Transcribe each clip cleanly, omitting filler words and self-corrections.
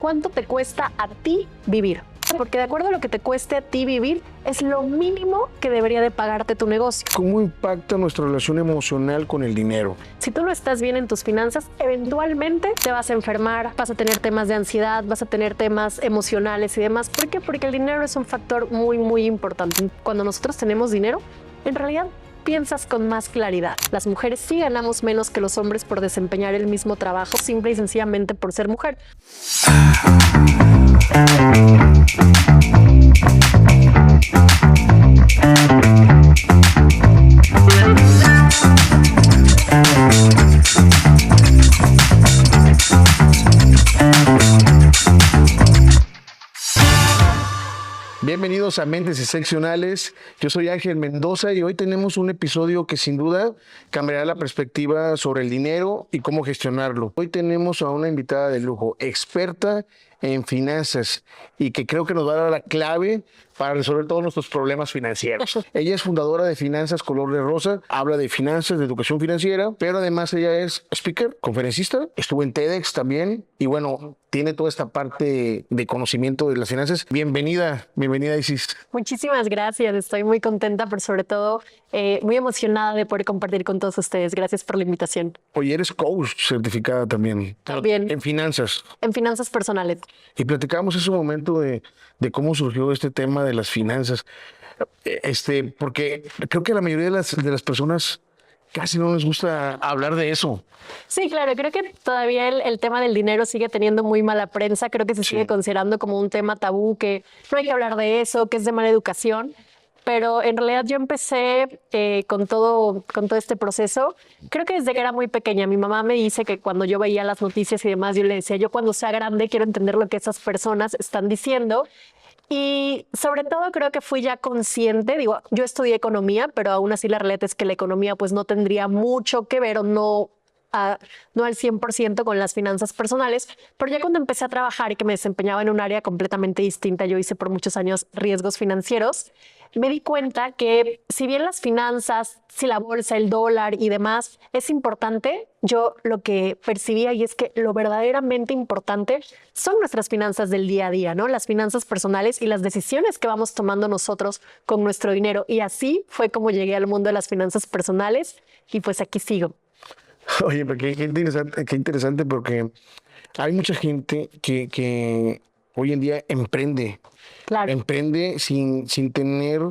¿Cuánto te cuesta a ti vivir? Porque de acuerdo a lo que te cueste a ti vivir, es lo mínimo que debería de pagarte tu negocio. ¿Cómo impacta nuestra relación emocional con el dinero? Si tú no estás bien en tus finanzas, eventualmente te vas a enfermar, vas a tener temas de ansiedad, vas a tener temas emocionales y demás. ¿Por qué? Porque el dinero es un factor muy importante. Cuando nosotros tenemos dinero, en realidad piensas con más claridad. Las mujeres sí ganamos menos que los hombres por desempeñar el mismo trabajo, simple y sencillamente por ser mujer. Bienvenidos a Mentes Excepcionales. Yo soy Ángel Mendoza y hoy tenemos un episodio que sin duda cambiará la perspectiva sobre el dinero y cómo gestionarlo. Hoy tenemos a una invitada de lujo, experta en finanzas y que creo que nos va a dar la clave para resolver todos nuestros problemas financieros. Ella es fundadora de Finanzas Color de Rosa, habla de finanzas, de educación financiera, pero además ella es speaker, conferencista, estuvo en TEDx también y bueno, tiene toda esta parte de conocimiento de las finanzas. Bienvenida Isis. Muchísimas gracias, estoy muy contenta, pero sobre todo muy emocionada de poder compartir con todos ustedes. Gracias por la invitación. Oye, eres coach certificada también. También. En finanzas. En finanzas personales. Y platicamos ese momento de cómo surgió este tema de las finanzas. Porque creo que a la mayoría de las personas casi no les gusta hablar de eso. Sí, claro, creo que todavía el tema del dinero sigue teniendo muy mala prensa. Creo que se sigue considerando como un tema tabú, que no hay que hablar de eso, que es de mala educación. Pero en realidad yo empecé con todo este proceso, creo que desde que era muy pequeña. Mi mamá me dice que cuando yo veía las noticias y demás, yo le decía, yo cuando sea grande quiero entender lo que esas personas están diciendo. Y sobre todo creo que fui ya consciente, digo, yo estudié economía, pero aún así la realidad es que la economía pues no tendría mucho que ver o no al 100% con las finanzas personales, pero ya cuando empecé a trabajar y que me desempeñaba en un área completamente distinta, yo hice por muchos años riesgos financieros, me di cuenta que si bien las finanzas, si la bolsa, el dólar y demás es importante, yo lo que percibía y es que lo verdaderamente importante son nuestras finanzas del día a día, ¿no? Las finanzas personales y las decisiones que vamos tomando nosotros con nuestro dinero. Y así fue como llegué al mundo de las finanzas personales y pues aquí sigo. Oye, pero qué interesante porque hay mucha gente que hoy en día emprende. Claro. Emprende sin tener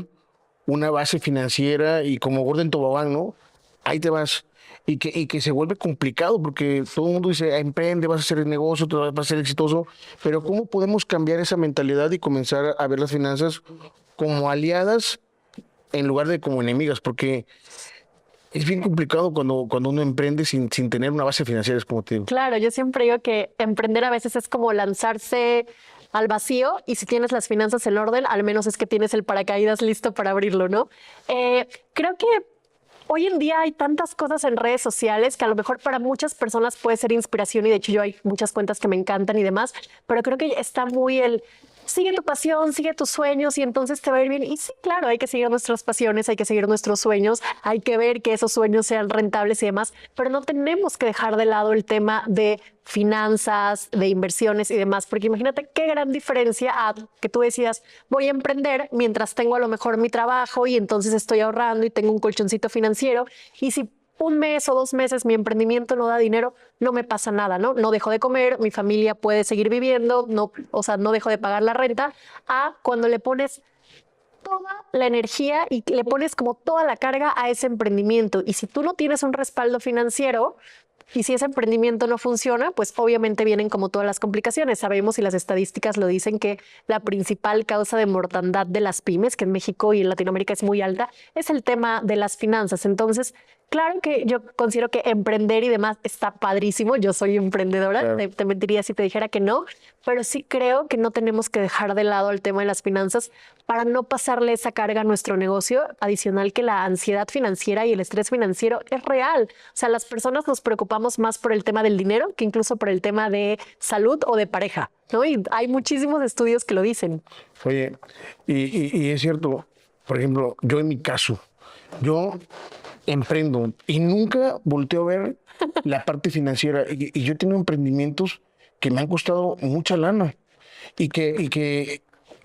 una base financiera y como Gordon Tobogán, ¿no? Ahí te vas. Y que se vuelve complicado porque todo el mundo dice, emprende, vas a hacer el negocio, vas a ser exitoso. Pero ¿cómo podemos cambiar esa mentalidad y comenzar a ver las finanzas como aliadas en lugar de como enemigas? Porque es bien complicado cuando uno emprende sin tener una base financiera, es como te digo. Claro, yo siempre digo que emprender a veces es como lanzarse al vacío y si tienes las finanzas en orden, al menos es que tienes el paracaídas listo para abrirlo, ¿no? Creo que hoy en día hay tantas cosas en redes sociales que a lo mejor para muchas personas puede ser inspiración y de hecho yo hay muchas cuentas que me encantan y demás, pero creo que está muy sigue tu pasión, sigue tus sueños y entonces te va a ir bien. Y sí, claro, hay que seguir nuestras pasiones, hay que seguir nuestros sueños, hay que ver que esos sueños sean rentables y demás, pero no tenemos que dejar de lado el tema de finanzas, de inversiones y demás, porque imagínate qué gran diferencia a que tú decidas, voy a emprender mientras tengo a lo mejor mi trabajo y entonces estoy ahorrando y tengo un colchoncito financiero y si un mes o 2 meses mi emprendimiento no da dinero, no me pasa nada, ¿no? No dejo de comer, mi familia puede seguir viviendo, no, o sea, no dejo de pagar la renta, a cuando le pones toda la energía y le pones como toda la carga a ese emprendimiento. Y si tú no tienes un respaldo financiero, y si ese emprendimiento no funciona, pues obviamente vienen como todas las complicaciones. Sabemos y las estadísticas lo dicen que la principal causa de mortandad de las pymes, que en México y en Latinoamérica es muy alta, es el tema de las finanzas. Entonces, claro que yo considero que emprender y demás está padrísimo. Yo soy emprendedora, claro. Te mentiría si te dijera que no, pero sí creo que no tenemos que dejar de lado el tema de las finanzas para no pasarle esa carga a nuestro negocio, adicional que la ansiedad financiera y el estrés financiero es real. O sea, las personas nos preocupamos más por el tema del dinero que incluso por el tema de salud o de pareja, ¿no? Y hay muchísimos estudios que lo dicen. Oye, y es cierto, por ejemplo, yo en mi caso, yo emprendo y nunca volteo a ver la parte financiera y yo tengo emprendimientos que me han costado mucha lana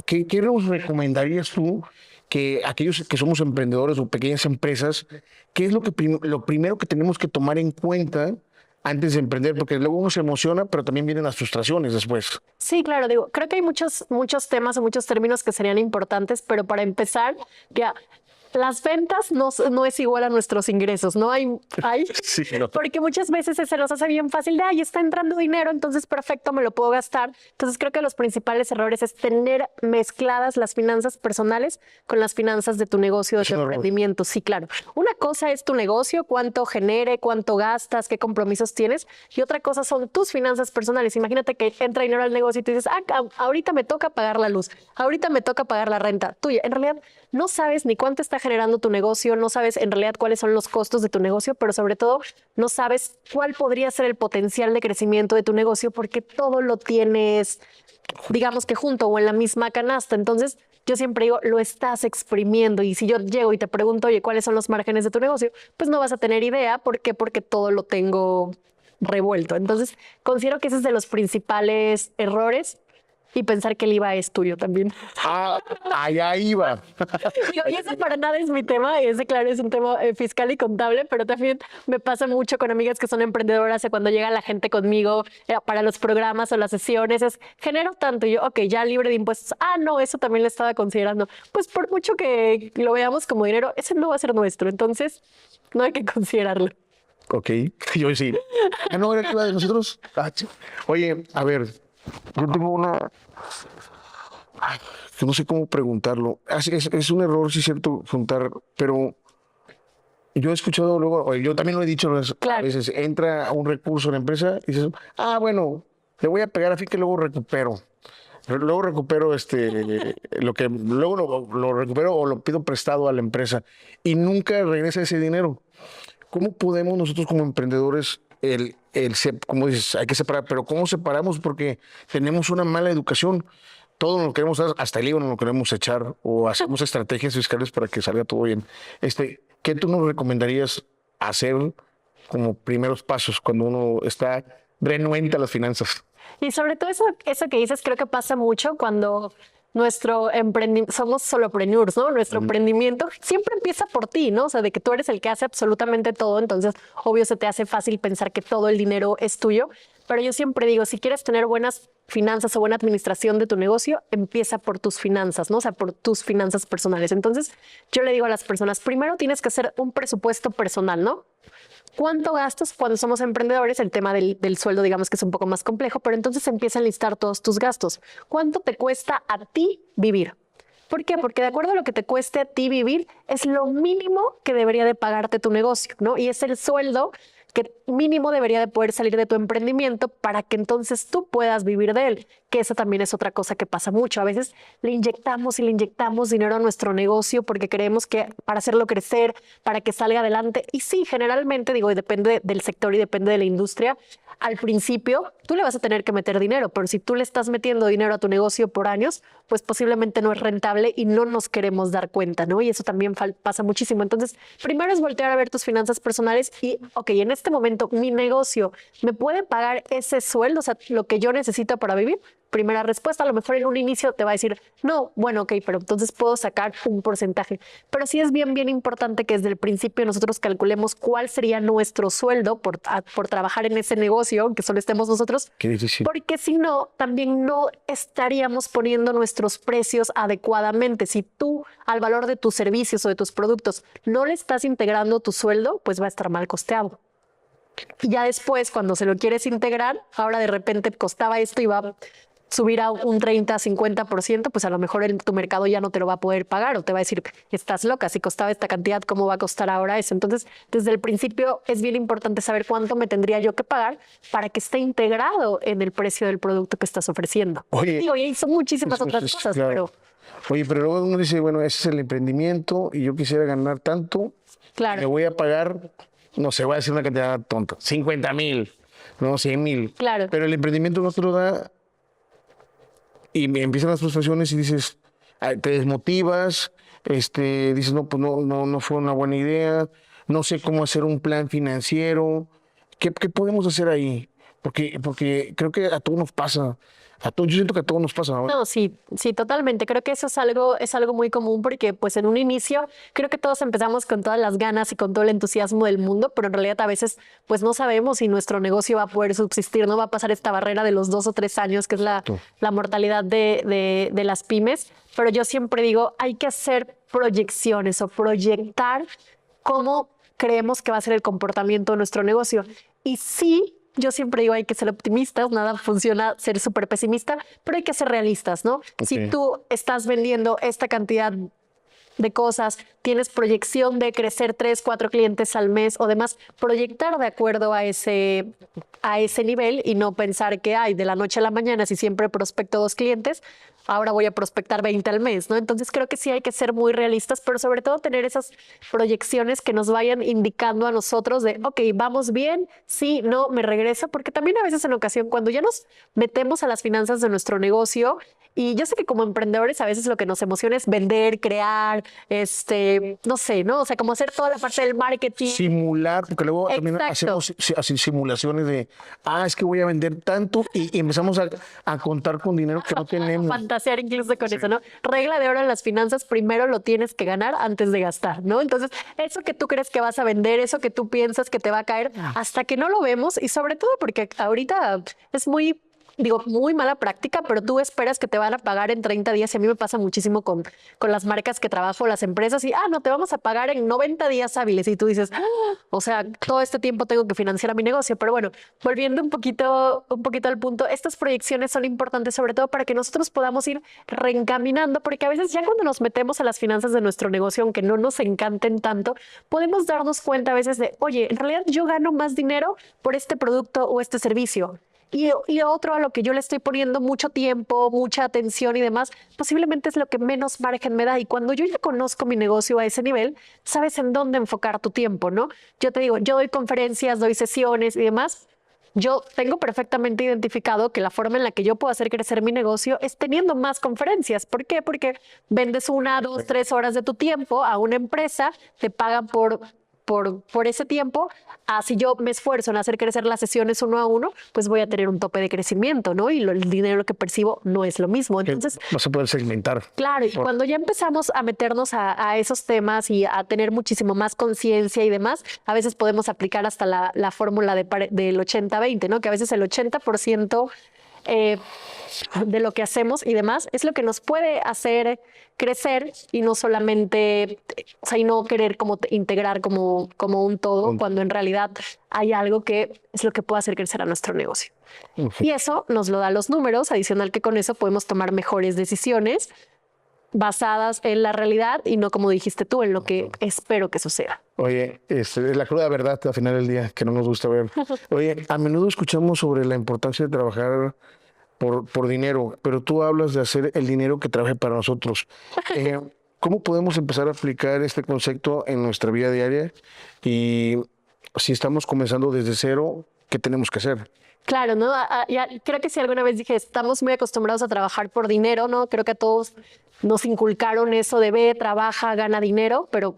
¿qué nos recomendarías tú que aquellos que somos emprendedores o pequeñas empresas, qué es lo primero que tenemos que tomar en cuenta antes de emprender? Porque luego uno se emociona, pero también vienen las frustraciones después. Sí, claro, digo, creo que hay muchos temas o muchos términos que serían importantes, pero para empezar, ya, las ventas no es igual a nuestros ingresos, ¿no? Hay, Sí, no. porque muchas veces se nos hace bien fácil de, ay, está entrando dinero, entonces perfecto, me lo puedo gastar. Entonces creo que los principales errores es tener mezcladas las finanzas personales con las finanzas de tu negocio, de Es tu un error. emprendimiento. Sí, claro. Una cosa es tu negocio, cuánto genere, cuánto gastas, qué compromisos tienes, y otra cosa son tus finanzas personales. Imagínate que entra dinero al negocio y tú dices, ahorita me toca pagar la luz, ahorita me toca pagar la renta tuya. En realidad, no sabes ni cuánto está generando tu negocio, no sabes en realidad cuáles son los costos de tu negocio, pero sobre todo no sabes cuál podría ser el potencial de crecimiento de tu negocio porque todo lo tienes, digamos que junto o en la misma canasta. Entonces, yo siempre digo, lo estás exprimiendo y si yo llego y te pregunto, oye, ¿cuáles son los márgenes de tu negocio? Pues no vas a tener idea. ¿Por qué? Porque todo lo tengo revuelto. Entonces, considero que ese es de los principales errores y pensar que el IVA es tuyo también. Ah, allá iba. Digo, y ese para nada es mi tema, ese claro es un tema fiscal y contable, pero también me pasa mucho con amigas que son emprendedoras y cuando llega la gente conmigo para los programas o las sesiones es, genero tanto, y yo, ok, ya libre de impuestos, no, eso también lo estaba considerando. Pues por mucho que lo veamos como dinero, ese no va a ser nuestro, entonces no hay que considerarlo. Ok, yo sí. Ah, no, era que iba de nosotros. Oye, a ver, yo tengo una. Ay, que no sé cómo preguntarlo. Es un error, sí es cierto, juntar, pero yo he escuchado luego, o yo también lo he dicho a Claro. veces, entra un recurso en la empresa y dices, bueno, le voy a pegar a fin que luego recupero. Luego recupero lo que luego lo recupero o lo pido prestado a la empresa y nunca regresa ese dinero. ¿Cómo podemos nosotros como emprendedores, como dices, hay que separar, pero ¿cómo separamos? Porque tenemos una mala educación. Todo nos lo queremos dar, hasta el IVA no lo queremos echar o hacemos estrategias fiscales para que salga todo bien. ¿Qué tú nos recomendarías hacer como primeros pasos cuando uno está renuente a las finanzas? Y sobre todo eso que dices, creo que pasa mucho cuando nuestro emprendimiento, somos solopreneurs, ¿no? Nuestro emprendimiento siempre empieza por ti, ¿no? O sea, de que tú eres el que hace absolutamente todo, entonces, obvio, se te hace fácil pensar que todo el dinero es tuyo. Pero yo siempre digo, si quieres tener buenas finanzas o buena administración de tu negocio, empieza por tus finanzas, ¿no? O sea, por tus finanzas personales. Entonces, yo le digo a las personas, primero tienes que hacer un presupuesto personal, ¿no? ¿Cuánto gastas cuando somos emprendedores? El tema del sueldo, digamos que es un poco más complejo, pero entonces empieza a enlistar todos tus gastos. ¿Cuánto te cuesta a ti vivir? ¿Por qué? Porque de acuerdo a lo que te cueste a ti vivir, es lo mínimo que debería de pagarte tu negocio, ¿no? Y es el sueldo que mínimo debería de poder salir de tu emprendimiento para que entonces tú puedas vivir de él, que eso también es otra cosa que pasa mucho. A veces le inyectamos y le inyectamos dinero a nuestro negocio porque creemos que para hacerlo crecer, para que salga adelante. Y sí, generalmente, digo, y depende del sector y depende de la industria, al principio tú le vas a tener que meter dinero, pero si tú le estás metiendo dinero a tu negocio por años, pues posiblemente no es rentable y no nos queremos dar cuenta, ¿no? Y eso también pasa muchísimo. Entonces, primero es voltear a ver tus finanzas personales y, ok, en este momento mi negocio me puede pagar ese sueldo, o sea, lo que yo necesito para vivir. Primera respuesta, a lo mejor en un inicio te va a decir, no, bueno, ok, pero entonces puedo sacar un porcentaje. Pero sí es bien importante que desde el principio nosotros calculemos cuál sería nuestro sueldo por trabajar en ese negocio, aunque solo estemos nosotros. Qué difícil. Porque si no, también no estaríamos poniendo nuestros precios adecuadamente. Si tú al valor de tus servicios o de tus productos no le estás integrando tu sueldo, pues va a estar mal costeado. Y ya después, cuando se lo quieres integrar, ahora de repente costaba esto y va a subir a un 30-50%, pues a lo mejor tu mercado ya no te lo va a poder pagar o te va a decir, estás loca, si costaba esta cantidad, ¿cómo va a costar ahora eso? Entonces, desde el principio es bien importante saber cuánto me tendría yo que pagar para que esté integrado en el precio del producto que estás ofreciendo. Oye, Digo, y son muchísimas otras cosas, claro. pero Oye, pero luego uno dice, bueno, ese es el emprendimiento y yo quisiera ganar tanto, claro. me voy a pagar, no sé, voy a decir una cantidad tonta, 50,000, no, 100,000. Claro. Pero el emprendimiento no te lo da y me empiezan las frustraciones y dices, te desmotivas, dices, no, pues no fue una buena idea, no sé cómo hacer un plan financiero. ¿Qué podemos hacer ahí Porque creo que a todos nos pasa. Yo siento que a todos nos pasa, ¿no? No, sí, sí, totalmente. Creo que eso es algo muy común porque pues en un inicio creo que todos empezamos con todas las ganas y con todo el entusiasmo del mundo, pero en realidad a veces pues no sabemos si nuestro negocio va a poder subsistir, no va a pasar esta barrera de los 2 o 3 años, que es la mortalidad de las pymes. Pero yo siempre digo, hay que hacer proyecciones o proyectar cómo creemos que va a ser el comportamiento de nuestro negocio. Y sí, yo siempre digo, hay que ser optimistas, nada funciona ser súper pesimista, pero hay que ser realistas, ¿no? Si tú estás vendiendo esta cantidad de cosas, tienes proyección de crecer 3, 4 clientes al mes o demás, proyectar de acuerdo a ese nivel y no pensar que hay de la noche a la mañana, si siempre prospecto 2 clientes, ahora voy a prospectar 20 al mes, ¿no? Entonces creo que sí hay que ser muy realistas, pero sobre todo tener esas proyecciones que nos vayan indicando a nosotros de, ok, vamos bien, sí, no, me regreso, porque también a veces en ocasión cuando ya nos metemos a las finanzas de nuestro negocio, y yo sé que como emprendedores a veces lo que nos emociona es vender, crear, no sé, ¿no? O sea, como hacer toda la parte del marketing. Simular, porque luego también Exacto. hacemos así simulaciones de, es que voy a vender tanto y empezamos a contar con dinero que no tenemos. Fantasear incluso con eso, ¿no? Regla de oro en las finanzas, primero lo tienes que ganar antes de gastar, ¿no? Entonces, eso que tú crees que vas a vender, eso que tú piensas que te va a caer, hasta que no lo vemos y sobre todo porque ahorita es muy... Digo, muy mala práctica, pero tú esperas que te van a pagar en 30 días. Y a mí me pasa muchísimo con las marcas que trabajo, las empresas, y, no, te vamos a pagar en 90 días hábiles. Y tú dices, o sea, todo este tiempo tengo que financiar a mi negocio. Pero bueno, volviendo un poquito al punto, estas proyecciones son importantes sobre todo para que nosotros podamos ir reencaminando, porque a veces ya cuando nos metemos a las finanzas de nuestro negocio, aunque no nos encanten tanto, podemos darnos cuenta a veces de, oye, en realidad yo gano más dinero por este producto o este servicio. Y otro a lo que yo le estoy poniendo mucho tiempo, mucha atención y demás, posiblemente es lo que menos margen me da. Y cuando yo ya conozco mi negocio a ese nivel, sabes en dónde enfocar tu tiempo, ¿no? Yo te digo, yo doy conferencias, doy sesiones y demás. Yo tengo perfectamente identificado que la forma en la que yo puedo hacer crecer mi negocio es teniendo más conferencias. ¿Por qué? Porque vendes 1, 2, 3 horas de tu tiempo a una empresa, te pagan por ese tiempo. Si yo me esfuerzo en hacer crecer las sesiones 1 a 1, pues voy a tener un tope de crecimiento, ¿no? Y el dinero que percibo no es lo mismo. Entonces, no se puede segmentar. claro, y cuando ya empezamos a meternos a esos temas y a tener muchísimo más conciencia y demás, a veces podemos aplicar hasta la fórmula del 80-20, ¿no? Que a veces el 80% de lo que hacemos y demás es lo que nos puede hacer crecer y no solamente, o sea, y no querer como integrar como un todo, cuando en realidad hay algo que es lo que puede hacer crecer a nuestro negocio. Y eso nos lo da los números, adicional que con eso podemos tomar mejores decisiones basadas en la realidad y no, como dijiste tú, en lo que espero que suceda. Oye, es la cruda verdad al final del día, que no nos gusta ver. Oye, a menudo escuchamos sobre la importancia de trabajar por dinero, pero tú hablas de hacer el dinero que trabaje para nosotros. ¿Cómo podemos empezar a aplicar este concepto en nuestra vida diaria? Y si estamos comenzando desde cero, ¿qué tenemos que hacer? Claro, ¿no? Ya, creo que si alguna vez dije, estamos muy acostumbrados a trabajar por dinero, ¿no? Creo que a todos nos inculcaron eso de ve, trabaja, gana dinero, pero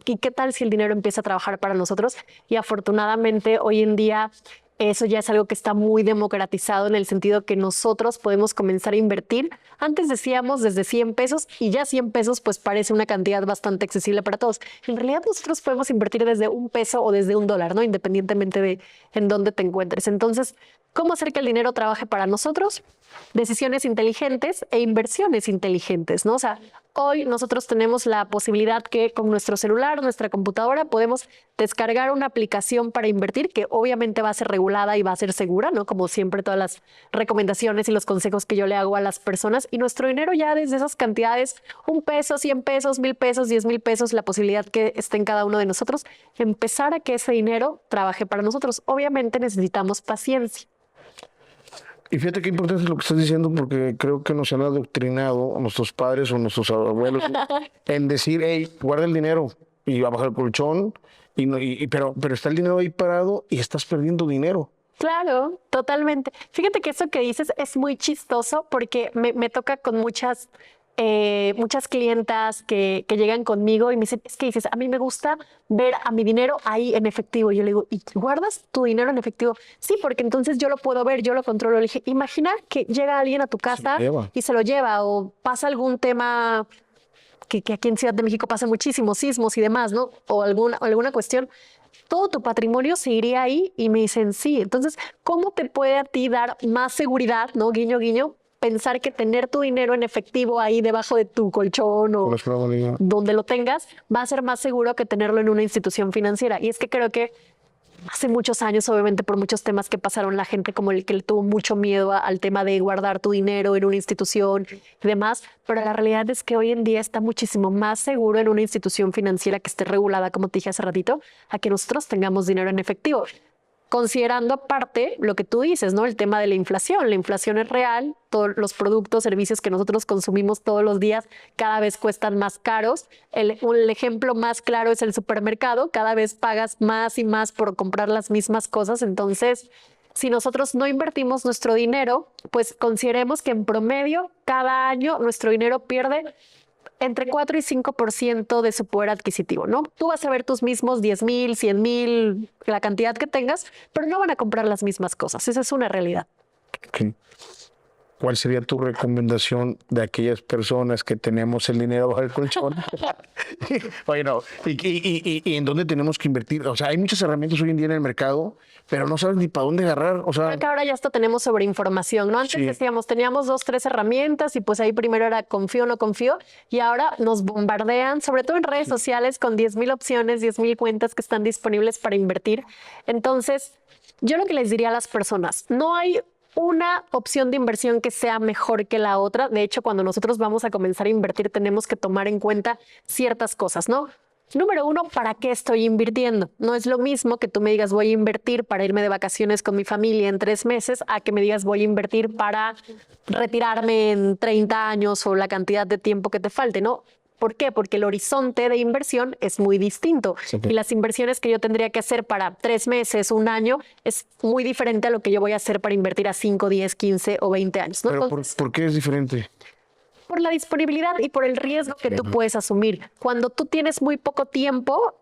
¿y qué tal si el dinero empieza a trabajar para nosotros? Y afortunadamente hoy en día eso ya es algo que está muy democratizado en el sentido que nosotros podemos comenzar a invertir. Antes decíamos desde 100 pesos y ya 100 pesos pues parece una cantidad bastante accesible para todos. En realidad nosotros podemos invertir desde $1 o desde $1, ¿no? Independientemente de en dónde te encuentres. Entonces, ¿cómo hacer que el dinero trabaje para nosotros? Decisiones inteligentes e inversiones inteligentes, ¿no? O sea, hoy nosotros tenemos la posibilidad que con nuestro celular, nuestra computadora, podemos descargar una aplicación para invertir que obviamente va a ser regulada y va a ser segura, ¿no? Como siempre, todas las recomendaciones y los consejos que yo le hago a las personas. Y nuestro dinero ya desde esas cantidades, $1, 100 pesos, 1000 pesos, 10,000 pesos, la posibilidad que esté en cada uno de nosotros, empezar a que ese dinero trabaje para nosotros. Obviamente necesitamos paciencia. Y fíjate qué importante es lo que estás diciendo, porque creo que nos han adoctrinado nuestros padres o nuestros abuelos en decir, hey, guarda el dinero y va a bajar el colchón, pero está el dinero ahí parado y estás perdiendo dinero. Claro, totalmente. Fíjate que eso que dices es muy chistoso porque me toca con muchas muchas clientas que llegan conmigo y me dicen, es que dices, a mí me gusta ver a mi dinero ahí en efectivo. Yo le digo, ¿y guardas tu dinero en efectivo? Sí, porque entonces yo lo puedo ver, yo lo controlo. Le dije, imagina que llega alguien a tu casa y se lo lleva o pasa algún tema que aquí en Ciudad de México pasa muchísimo, sismos y demás, ¿no? O alguna cuestión. Todo tu patrimonio se iría ahí y me dicen sí. Entonces, ¿cómo te puede a ti dar más seguridad, ¿no? Guiño, guiño, pensar que tener tu dinero en efectivo ahí debajo de tu colchón o donde lo tengas va a ser más seguro que tenerlo en una institución financiera? Y es que creo que hace muchos años, obviamente por muchos temas que pasaron, la gente como el que le tuvo mucho miedo al tema de guardar tu dinero en una institución y demás, pero la realidad es que hoy en día está muchísimo más seguro en una institución financiera que esté regulada, como te dije hace ratito, a que nosotros tengamos dinero en efectivo. Considerando aparte lo que tú dices, ¿no? El tema de la inflación. La inflación es real, todos los productos, servicios que nosotros consumimos todos los días cada vez cuestan más caros. El ejemplo más claro es el supermercado, cada vez pagas más y más por comprar las mismas cosas. Entonces, si nosotros no invertimos nuestro dinero, pues consideremos que en promedio cada año nuestro dinero pierde entre 4 y 5% de su poder adquisitivo, ¿no? Tú vas a ver tus mismos 10,000, 100,000, la cantidad que tengas, pero no van a comprar las mismas cosas. Esa es una realidad. Okay. ¿Cuál sería tu recomendación de aquellas personas que tenemos el dinero bajo el colchón? Bueno, ¿y en dónde tenemos que invertir? O sea, hay muchas herramientas hoy en día en el mercado, pero no sabes ni para dónde agarrar. O sea, creo que ahora ya hasta tenemos sobreinformación, ¿no? Antes decíamos, teníamos 2, 3 herramientas y pues ahí primero era confío o no confío y ahora nos bombardean, sobre todo en redes sociales, con 10,000 opciones, 10,000 cuentas que están disponibles para invertir. Entonces, yo lo que les diría a las personas, no hay una opción de inversión que sea mejor que la otra. De hecho, cuando nosotros vamos a comenzar a invertir, tenemos que tomar en cuenta ciertas cosas, ¿no? Número 1, ¿para qué estoy invirtiendo? No es lo mismo que tú me digas voy a invertir para irme de vacaciones con mi familia en 3 meses a que me digas voy a invertir para retirarme en 30 años o la cantidad de tiempo que te falte, ¿no? ¿Por qué? Porque el horizonte de inversión es muy distinto y las inversiones que yo tendría que hacer para 3 meses, 1 año, es muy diferente a lo que yo voy a hacer para invertir a 5, 10, 15 o 20 años, ¿no? ¿Pero Entonces, por qué es diferente? por la disponibilidad y por el riesgo que tú puedes asumir. Cuando tú tienes muy poco tiempo,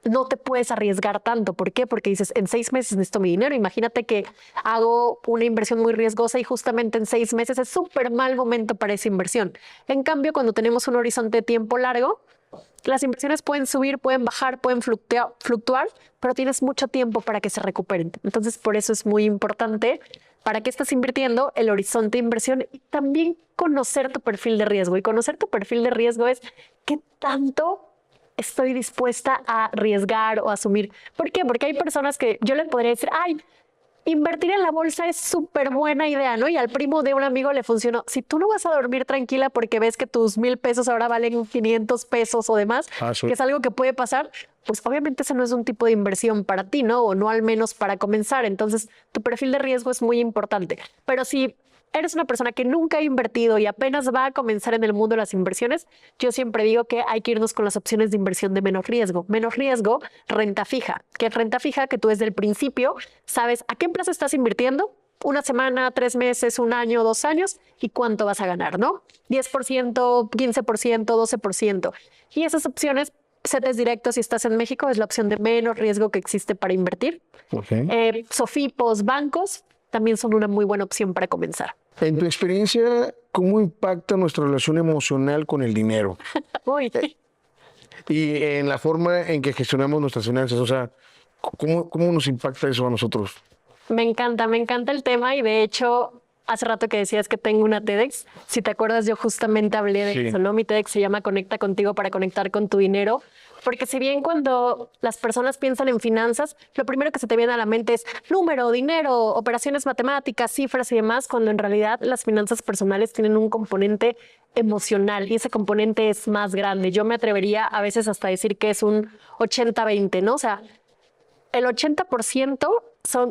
no te puedes arriesgar tanto. ¿Por qué? Porque dices, en 6 meses necesito mi dinero. Imagínate que hago una inversión muy riesgosa y justamente en 6 meses es súper mal momento para esa inversión. En cambio, cuando tenemos un horizonte de tiempo largo, las inversiones pueden subir, pueden bajar, pueden fluctuar, pero tienes mucho tiempo para que se recuperen. Entonces, por eso es muy importante para qué estás invirtiendo, el horizonte de inversión y también conocer tu perfil de riesgo. Y conocer tu perfil de riesgo es qué tanto estoy dispuesta a arriesgar o asumir. ¿Por qué? Porque hay personas que yo les podría decir, ay, invertir en la bolsa es súper buena idea, ¿no? Y al primo de un amigo le funcionó. Si tú no vas a dormir tranquila porque ves que tus 1,000 pesos ahora valen 500 pesos o demás, que es algo que puede pasar, pues obviamente ese no es un tipo de inversión para ti, ¿no? O no al menos para comenzar. Entonces, tu perfil de riesgo es muy importante. Pero si eres una persona que nunca ha invertido y apenas va a comenzar en el mundo de las inversiones, yo siempre digo que hay que irnos con las opciones de inversión de menos riesgo. Menos riesgo, renta fija. ¿Qué es renta fija? Que tú desde el principio sabes a qué plazo estás invirtiendo, 1 semana, 3 meses, 1 año, 2 años y cuánto vas a ganar, ¿no? 10%, 15%, 12%. Y esas opciones, CETES directos, si estás en México, es la opción de menos riesgo que existe para invertir. Sofipos, bancos, también son una muy buena opción para comenzar. En tu experiencia, ¿cómo impacta nuestra relación emocional con el dinero? Uy. Y en la forma en que gestionamos nuestras finanzas, o sea, ¿cómo nos impacta eso a nosotros? Me encanta el tema y de hecho, hace rato que decías que tengo una TEDx, si te acuerdas yo justamente hablé de eso, ¿no? Mi TEDx se llama Conecta contigo para conectar con tu dinero, porque si bien cuando las personas piensan en finanzas, lo primero que se te viene a la mente es número, dinero, operaciones matemáticas, cifras y demás, cuando en realidad las finanzas personales tienen un componente emocional y ese componente es más grande. Yo me atrevería a veces hasta decir que es un 80-20, ¿no? O sea, el 80%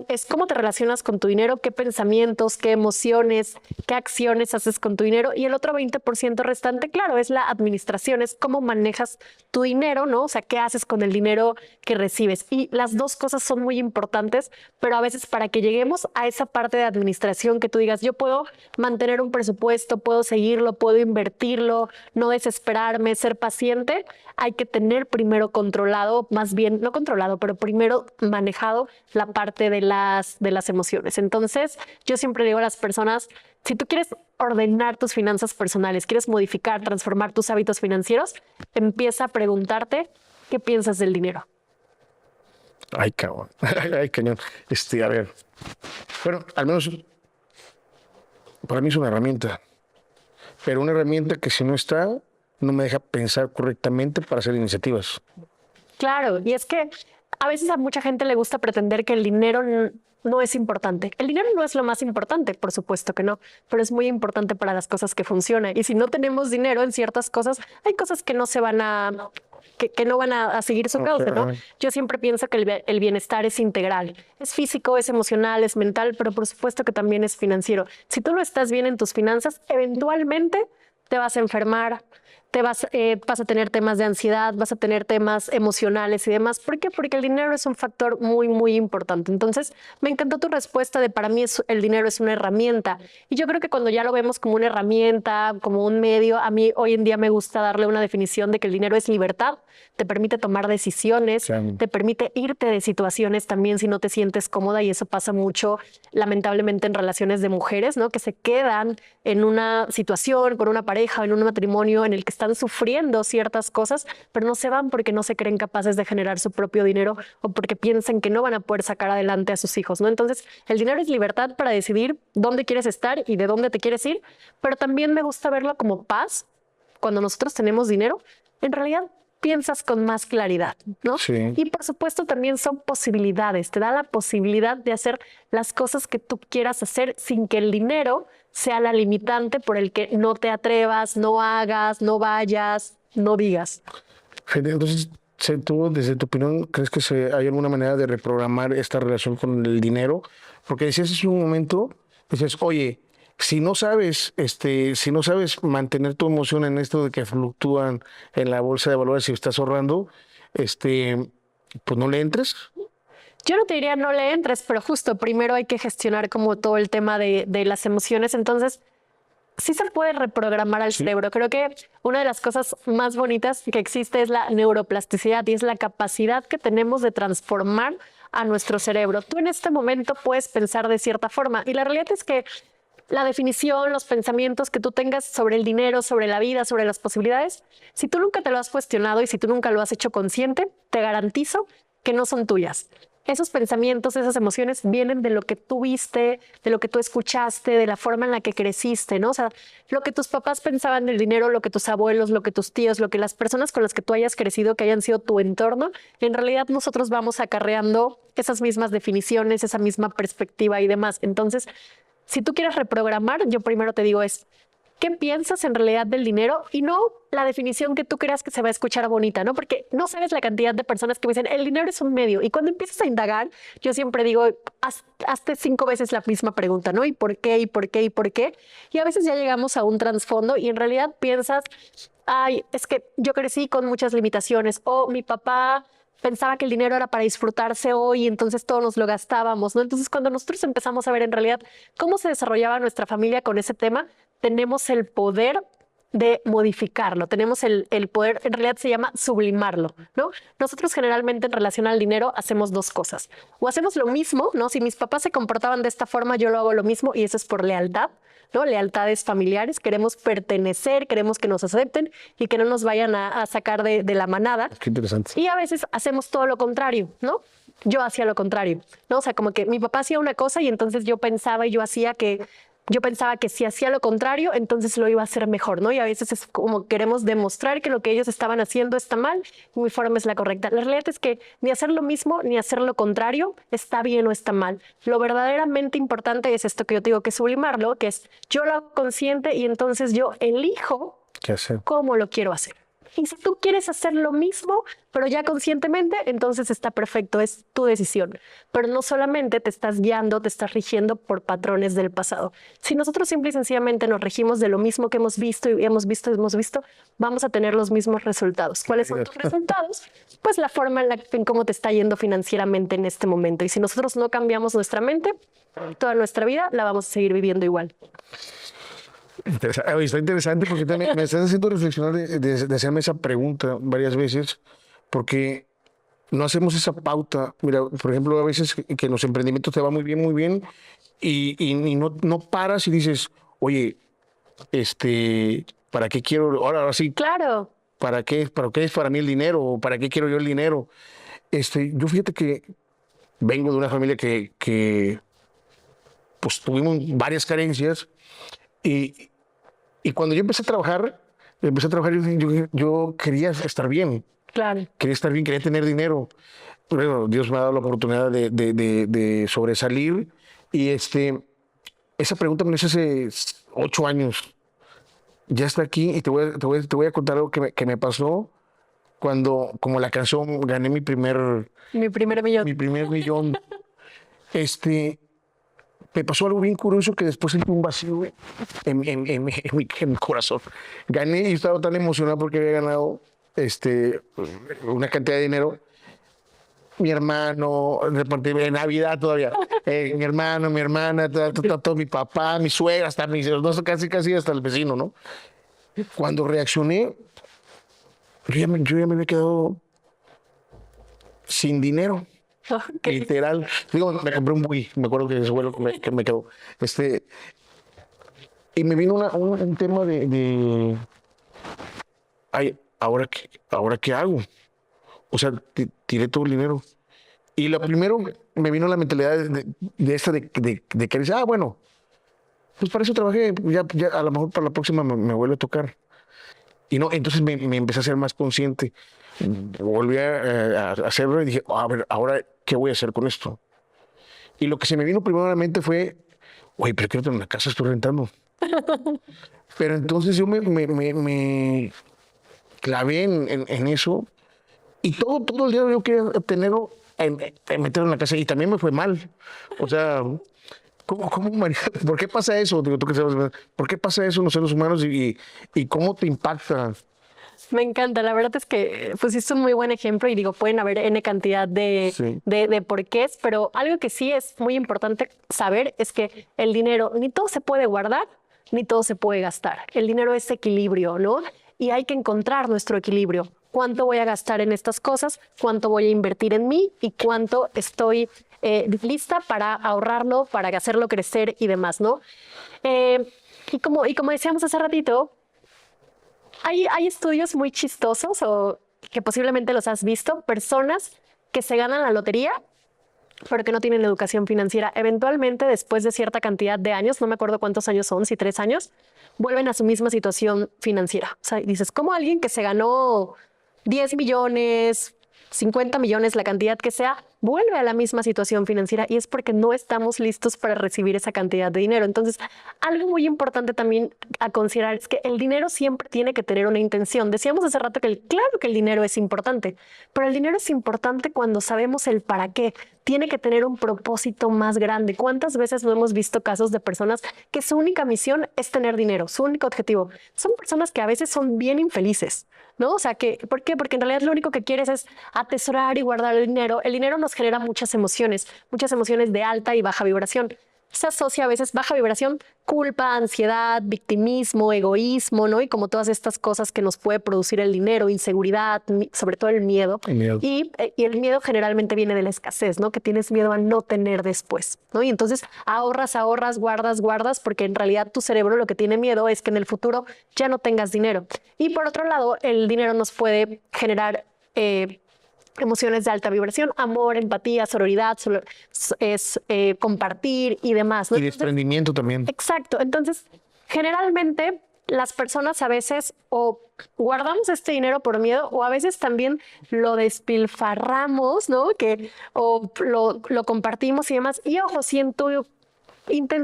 es cómo te relacionas con tu dinero, qué pensamientos, qué emociones, qué acciones haces con tu dinero. Y el otro 20% restante, claro, es la administración, es cómo manejas tu dinero, ¿no? O sea, qué haces con el dinero que recibes. Y las dos cosas son muy importantes, pero a veces para que lleguemos a esa parte de administración que tú digas, yo puedo mantener un presupuesto, puedo seguirlo, puedo invertirlo, no desesperarme, ser paciente, hay que tener primero controlado, más bien, no controlado, pero primero manejado la parte de las emociones. Entonces, yo siempre digo a las personas, si tú quieres ordenar tus finanzas personales, quieres modificar, transformar tus hábitos financieros, empieza a preguntarte qué piensas del dinero. Ay, cabrón. Ay, cañón. A ver. Bueno, al menos para mí es una herramienta, pero una herramienta que si no está, no me deja pensar correctamente para hacer iniciativas. Claro, y es que a veces a mucha gente le gusta pretender que el dinero no es importante. El dinero no es lo más importante, por supuesto que no, pero es muy importante para las cosas que funcionan. Y si no tenemos dinero en ciertas cosas, hay cosas que no se van a, que no van a seguir su cauce, ¿no? Yo siempre pienso que el bienestar es integral. Es físico, es emocional, es mental, pero por supuesto que también es financiero. Si tú no estás bien en tus finanzas, eventualmente te vas a enfermar, vas a tener temas de ansiedad, vas a tener temas emocionales y demás. ¿Por qué? Porque el dinero es un factor muy, muy importante. Entonces, me encantó tu respuesta de para mí el dinero es una herramienta. Y yo creo que cuando ya lo vemos como una herramienta, como un medio, a mí hoy en día me gusta darle una definición de que el dinero es libertad, te permite tomar decisiones, Sí. te permite irte de situaciones también si no te sientes cómoda, y eso pasa mucho, lamentablemente, en relaciones de mujeres, ¿no? Que se quedan en una situación con una pareja o en un matrimonio en el que están sufriendo ciertas cosas, pero no se van porque no se creen capaces de generar su propio dinero o porque piensan que no van a poder sacar adelante a sus hijos, ¿no? Entonces, el dinero es libertad para decidir dónde quieres estar y de dónde te quieres ir, pero también me gusta verlo como paz. Cuando nosotros tenemos dinero, en realidad piensas con más claridad, ¿no? Sí. Y por supuesto también son posibilidades, te da la posibilidad de hacer las cosas que tú quieras hacer sin que el dinero sea la limitante por el que no te atrevas, no hagas, no vayas, no digas. Entonces, tú, desde tu opinión, ¿crees que hay alguna manera de reprogramar esta relación con el dinero? Porque decías hace un momento, dices, oye, si no sabes mantener tu emoción en esto de que fluctúan en la bolsa de valores si estás ahorrando, pues no le entres. Yo no te diría no le entres, pero justo primero hay que gestionar como todo el tema de las emociones. Entonces, sí se puede reprogramar al cerebro. Creo que una de las cosas más bonitas que existe es la neuroplasticidad y es la capacidad que tenemos de transformar a nuestro cerebro. Tú en este momento puedes pensar de cierta forma y la realidad es que la definición, los pensamientos que tú tengas sobre el dinero, sobre la vida, sobre las posibilidades, si tú nunca te lo has cuestionado y si tú nunca lo has hecho consciente, te garantizo que no son tuyas. Esos pensamientos, esas emociones vienen de lo que tú viste, de lo que tú escuchaste, de la forma en la que creciste, ¿no? O sea, lo que tus papás pensaban del dinero, lo que tus abuelos, lo que tus tíos, lo que las personas con las que tú hayas crecido, que hayan sido tu entorno, en realidad nosotros vamos acarreando esas mismas definiciones, esa misma perspectiva y demás. Entonces, si tú quieres reprogramar, yo primero te digo ¿qué piensas en realidad del dinero? Y no la definición que tú creas que se va a escuchar bonita, ¿no? Porque no sabes la cantidad de personas que me dicen, el dinero es un medio. Y cuando empiezas a indagar, yo siempre digo, hazte 5 veces la misma pregunta, ¿no? ¿Y por qué? ¿Y por qué? ¿Y por qué? Y a veces ya llegamos a un trasfondo y en realidad piensas, ay, es que yo crecí con muchas limitaciones, o mi papá pensaba que el dinero era para disfrutarse hoy y entonces todos nos lo gastábamos, ¿no? Entonces, cuando nosotros empezamos a ver en realidad cómo se desarrollaba nuestra familia con ese tema, tenemos el poder de modificarlo, tenemos el poder, en realidad se llama sublimarlo, ¿no? Nosotros generalmente en relación al dinero hacemos dos cosas, o hacemos lo mismo, ¿no? Si mis papás se comportaban de esta forma, yo lo hago lo mismo y eso es por lealtad, ¿no? Lealtades familiares, queremos pertenecer, queremos que nos acepten y que no nos vayan a sacar de la manada. Qué interesante. Y a veces hacemos todo lo contrario, ¿no? Yo hacía lo contrario, ¿no? O sea, como que mi papá hacía una cosa y entonces yo pensaba que si hacía lo contrario, entonces lo iba a hacer mejor, ¿no? Y a veces es como queremos demostrar que lo que ellos estaban haciendo está mal y mi forma es la correcta. La realidad es que ni hacer lo mismo ni hacer lo contrario está bien o está mal. Lo verdaderamente importante es esto que yo te digo, que es sublimarlo, que es yo lo hago consciente y entonces yo elijo ¿Qué hacer? cómo lo quiero hacer. Y si tú quieres hacer lo mismo, pero ya conscientemente, entonces está perfecto, es tu decisión. Pero no solamente te estás guiando, te estás rigiendo por patrones del pasado. Si nosotros simple y sencillamente nos regimos de lo mismo que hemos visto y hemos visto, vamos a tener los mismos resultados. ¿Cuáles son tus resultados? Pues la forma en cómo te está yendo financieramente en este momento. Y si nosotros no cambiamos nuestra mente, toda nuestra vida la vamos a seguir viviendo igual. Está interesante porque también me estás haciendo reflexionar de hacerme esa pregunta varias veces, porque no hacemos esa pauta. Mira, por ejemplo, a veces que en los emprendimientos te va muy bien, y no paras y dices, oye, ¿para qué quiero? Ahora sí, Claro. ¿para qué es para mí el dinero? ¿O para qué quiero yo el dinero? Yo fíjate que vengo de una familia que pues tuvimos varias carencias. Y cuando yo yo quería estar bien, Claro. quería tener dinero. Bueno, Dios me ha dado la oportunidad de sobresalir. Y esa pregunta me la hice hace 8 años. Ya está aquí y te voy a contar algo que me pasó cuando, como la canción, gané mi primer Mi primer millón. millón. Me pasó algo bien curioso que después sentí un vacío, güey, en mi corazón. Gané y estaba tan emocionado porque había ganado una cantidad de dinero. Mi hermano, de Navidad todavía, mi hermano, mi hermana, todo, mi papá, mi suegra, hasta mis dos, casi hasta el vecino, ¿no? Cuando reaccioné, yo ya me había quedado sin dinero. Okay. Literal. Digo, me compré un Wii, me acuerdo que eso fue lo que me quedó. Y me vino un tema ay, ¿ahora qué hago? O sea, tiré todo el dinero. Y lo primero me vino la mentalidad de que dice, bueno, pues para eso trabajé, ya a lo mejor para la próxima me vuelve a tocar. Y no, entonces me empecé a ser más consciente. Volví a hacerlo y dije, a ver, ahora, ¿qué voy a hacer con esto? Y lo que se me vino primero a la mente fue, oye, pero quiero tener una casa, estoy rentando. Pero entonces yo me clavé en eso y todo el día yo quería tenerlo, meterlo en la casa y también me fue mal. O sea, María? ¿Por qué pasa eso? Digo, tú que sabes, ¿por qué pasa eso en los seres humanos y cómo te impacta? Me encanta, la verdad es que pusiste un muy buen ejemplo y digo, pueden haber N cantidad Sí. de porqués, pero algo que sí es muy importante saber es que el dinero ni todo se puede guardar, ni todo se puede gastar. El dinero es equilibrio, ¿no? Y hay que encontrar nuestro equilibrio. ¿Cuánto voy a gastar en estas cosas? ¿Cuánto voy a invertir en mí? ¿Y cuánto estoy lista para ahorrarlo, para hacerlo crecer y demás, ¿no? Y como decíamos hace ratito, hay estudios muy chistosos o que posiblemente los has visto, personas que se ganan la lotería pero que no tienen educación financiera. Eventualmente, después de cierta cantidad de años, no me acuerdo cuántos años son, si 3 años, vuelven a su misma situación financiera. O sea, dices, ¿cómo alguien que se ganó 10 millones, 50 millones, la cantidad que sea, vuelve a la misma situación financiera? Y es porque no estamos listos para recibir esa cantidad de dinero. Entonces, algo muy importante también a considerar es que el dinero siempre tiene que tener una intención. Decíamos hace rato que claro que el dinero es importante, pero el dinero es importante cuando sabemos el para qué. Tiene que tener un propósito más grande. ¿Cuántas veces no hemos visto casos de personas que su única misión es tener dinero, su único objetivo? Son personas que a veces son bien infelices, ¿no? O sea, ¿por qué? Porque en realidad lo único que quieres es atesorar y guardar el dinero. El dinero nos genera muchas emociones de alta y baja vibración. Se asocia a veces baja vibración, culpa, ansiedad, victimismo, egoísmo, ¿no? Y como todas estas cosas que nos puede producir el dinero, inseguridad, sobre todo el miedo. Y el miedo generalmente viene de la escasez, ¿no? Que tienes miedo a no tener después, ¿no? Y entonces ahorras, guardas, porque en realidad tu cerebro lo que tiene miedo es que en el futuro ya no tengas dinero. Y por otro lado, el dinero nos puede generar emociones de alta vibración, amor, empatía, sororidad, compartir y demás, ¿no? Y desprendimiento también. Exacto. Entonces, generalmente las personas a veces o guardamos este dinero por miedo o a veces también lo despilfarramos, ¿no? O lo compartimos y demás. Y ojo, si en tu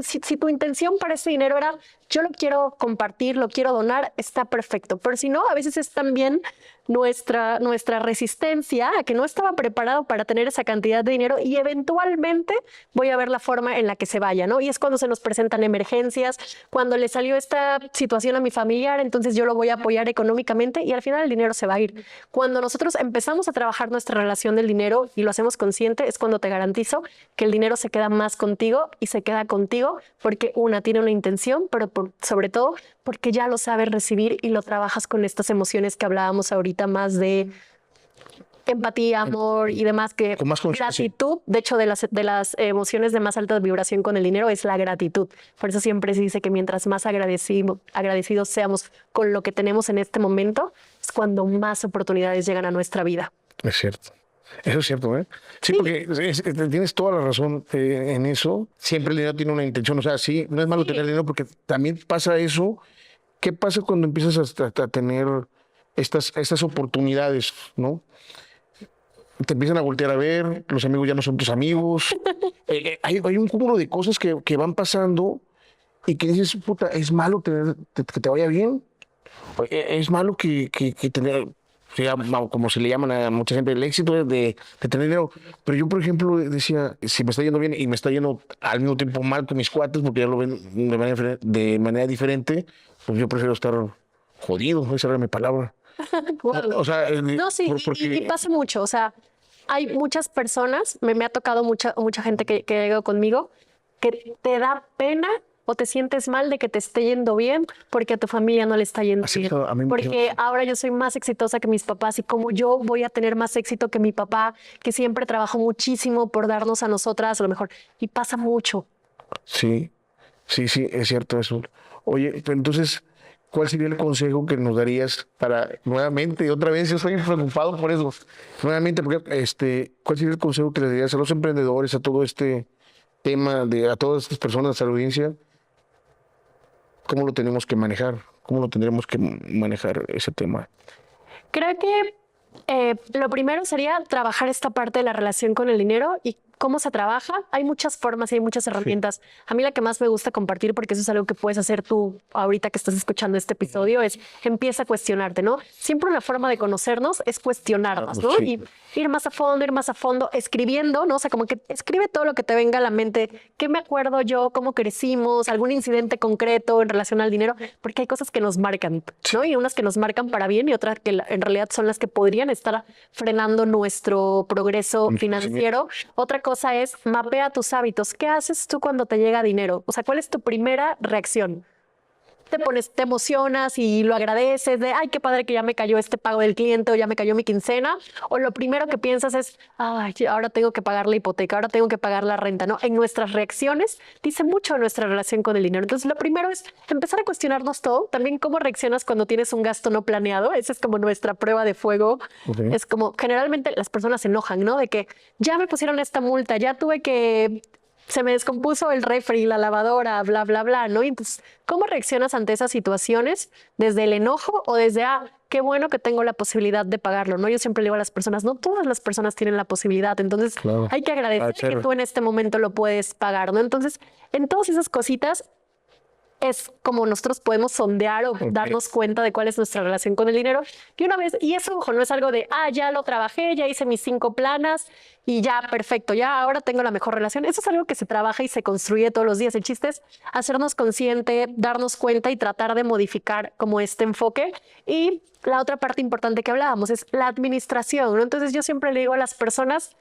si tu intención para ese dinero era yo lo quiero compartir, lo quiero donar, está perfecto. Pero si no, a veces es también nuestra resistencia a que no estaba preparado para tener esa cantidad de dinero y eventualmente voy a ver la forma en la que se vaya, ¿no? Y es cuando se nos presentan emergencias, cuando le salió esta situación a mi familiar, entonces yo lo voy a apoyar económicamente y al final el dinero se va a ir. Cuando nosotros empezamos a trabajar nuestra relación del dinero y lo hacemos consciente, es cuando te garantizo que el dinero se queda más contigo y se queda contigo porque tiene una intención, pero sobre todo porque ya lo sabes recibir y lo trabajas con estas emociones que hablábamos ahorita más de empatía, amor y demás, que Con más conciencia. gratitud, de hecho de las emociones de más alta vibración con el dinero es la gratitud. Por eso siempre se dice que mientras más agradecidos seamos con lo que tenemos en este momento, es cuando más oportunidades llegan a nuestra vida. Es cierto. Eso es cierto, ¿eh? Sí, porque tienes toda la razón en eso. Siempre el dinero tiene una intención. O sea, sí, no es malo tener dinero porque también pasa eso. ¿Qué pasa cuando empiezas a tener estas oportunidades, no? Te empiezan a voltear a ver, los amigos ya no son tus amigos. Hay un cúmulo de cosas que van pasando y que dices, puta, es malo que te vaya bien. Es malo que tener, como se le llaman a mucha gente, el éxito de tener dinero. Pero yo, por ejemplo, decía, si me está yendo bien y me está yendo al mismo tiempo mal con mis cuates, porque ya lo ven de manera diferente, pues yo prefiero estar jodido, esa era mi palabra. Wow. O sea, No, sí, y pasa mucho. O sea, hay muchas personas, me ha tocado mucha gente que ha ido conmigo, que te da pena o te sientes mal de que te esté yendo bien porque a tu familia no le está yendo Así bien. que a mí me Porque ahora yo soy más exitosa que mis papás y como yo voy a tener más éxito que mi papá, que siempre trabajó muchísimo por darnos a nosotras a lo mejor. Y pasa mucho. Sí, sí, es cierto eso. Oye, pero entonces, ¿cuál sería el consejo que nos darías para, nuevamente, otra vez, yo estoy preocupado por eso, nuevamente, porque, ¿cuál sería el consejo que le darías a los emprendedores, a todo este tema, a todas estas personas, a la audiencia? ¿Cómo lo tenemos que manejar? ¿Cómo lo tendremos que manejar ese tema? Creo que lo primero sería trabajar esta parte de la relación con el dinero y cómo se trabaja. Hay muchas formas y hay muchas herramientas. A mí la que más me gusta compartir, porque eso es algo que puedes hacer tú ahorita que estás escuchando este episodio, es empieza a cuestionarte, ¿no? Siempre una forma de conocernos es cuestionarnos, ¿no? Sí. Y ir más a fondo, escribiendo, ¿no? O sea, como que escribe todo lo que te venga a la mente. ¿Qué me acuerdo yo? ¿Cómo crecimos? ¿Algún incidente concreto en relación al dinero? Porque hay cosas que nos marcan, ¿no? Y unas que nos marcan para bien y otras que en realidad son las que podrían estar frenando nuestro progreso financiero. Otra cosa es mapea tus hábitos. ¿Qué haces tú cuando te llega dinero? O sea, ¿cuál es tu primera reacción? Te emocionas y lo agradeces de, ay, qué padre que ya me cayó este pago del cliente o ya me cayó mi quincena. O lo primero que piensas es, ay, ahora tengo que pagar la hipoteca, ahora tengo que pagar la renta, ¿no? En nuestras reacciones dice mucho de nuestra relación con el dinero. Entonces, lo primero es empezar a cuestionarnos todo. También cómo reaccionas cuando tienes un gasto no planeado. Esa es como nuestra prueba de fuego. Okay. Es como, generalmente las personas se enojan, ¿no? De que ya me pusieron esta multa, ya tuve que... se me descompuso el refri, la lavadora, bla, bla, bla, ¿no? Y entonces, ¿cómo reaccionas ante esas situaciones? ¿Desde el enojo o desde, qué bueno que tengo la posibilidad de pagarlo, ¿no? Yo siempre le digo a las personas, no todas las personas tienen la posibilidad, entonces Claro. hay que agradecer que tú en este momento lo puedes pagar, ¿no? Entonces, en todas esas cositas es como nosotros podemos sondear o darnos cuenta de cuál es nuestra relación con el dinero. Y una vez, y eso, ojo, no es algo de, ya lo trabajé, ya hice mis 5 planas y ya, perfecto, ya ahora tengo la mejor relación. Eso es algo que se trabaja y se construye todos los días. El chiste es hacernos consciente, darnos cuenta y tratar de modificar como este enfoque. Y la otra parte importante que hablábamos es la administración, ¿no? Entonces yo siempre le digo a las personas,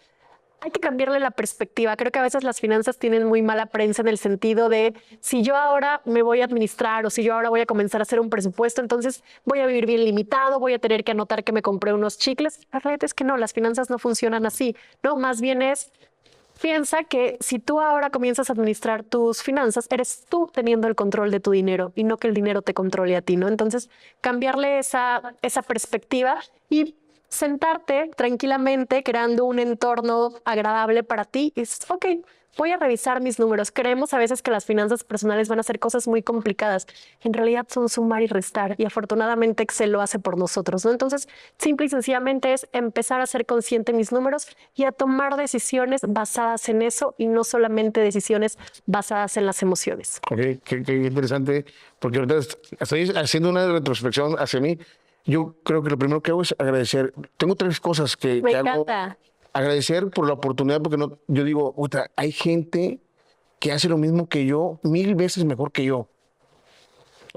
hay que cambiarle la perspectiva. Creo que a veces las finanzas tienen muy mala prensa en el sentido de si yo ahora me voy a administrar o si yo ahora voy a comenzar a hacer un presupuesto, entonces voy a vivir bien limitado, voy a tener que anotar que me compré unos chicles. La realidad es que no, las finanzas no funcionan así, ¿no? Más bien es, piensa que si tú ahora comienzas a administrar tus finanzas, eres tú teniendo el control de tu dinero y no que el dinero te controle a ti, ¿no? Entonces, cambiarle esa perspectiva y sentarte tranquilamente, creando un entorno agradable para ti y dices, ok, voy a revisar mis números. Creemos a veces que las finanzas personales van a ser cosas muy complicadas. En realidad son sumar y restar y afortunadamente Excel lo hace por nosotros, ¿no? Entonces, simple y sencillamente es empezar a ser consciente de mis números y a tomar decisiones basadas en eso y no solamente decisiones basadas en las emociones. Ok, qué interesante, porque ahorita estoy haciendo una retrospección hacia mí. Yo creo que lo primero que hago es agradecer. Tengo tres cosas Me que hago. encanta. Agradecer por la oportunidad, porque no, yo digo, "Uta, hay gente que hace lo mismo que yo, 1000 veces mejor que yo,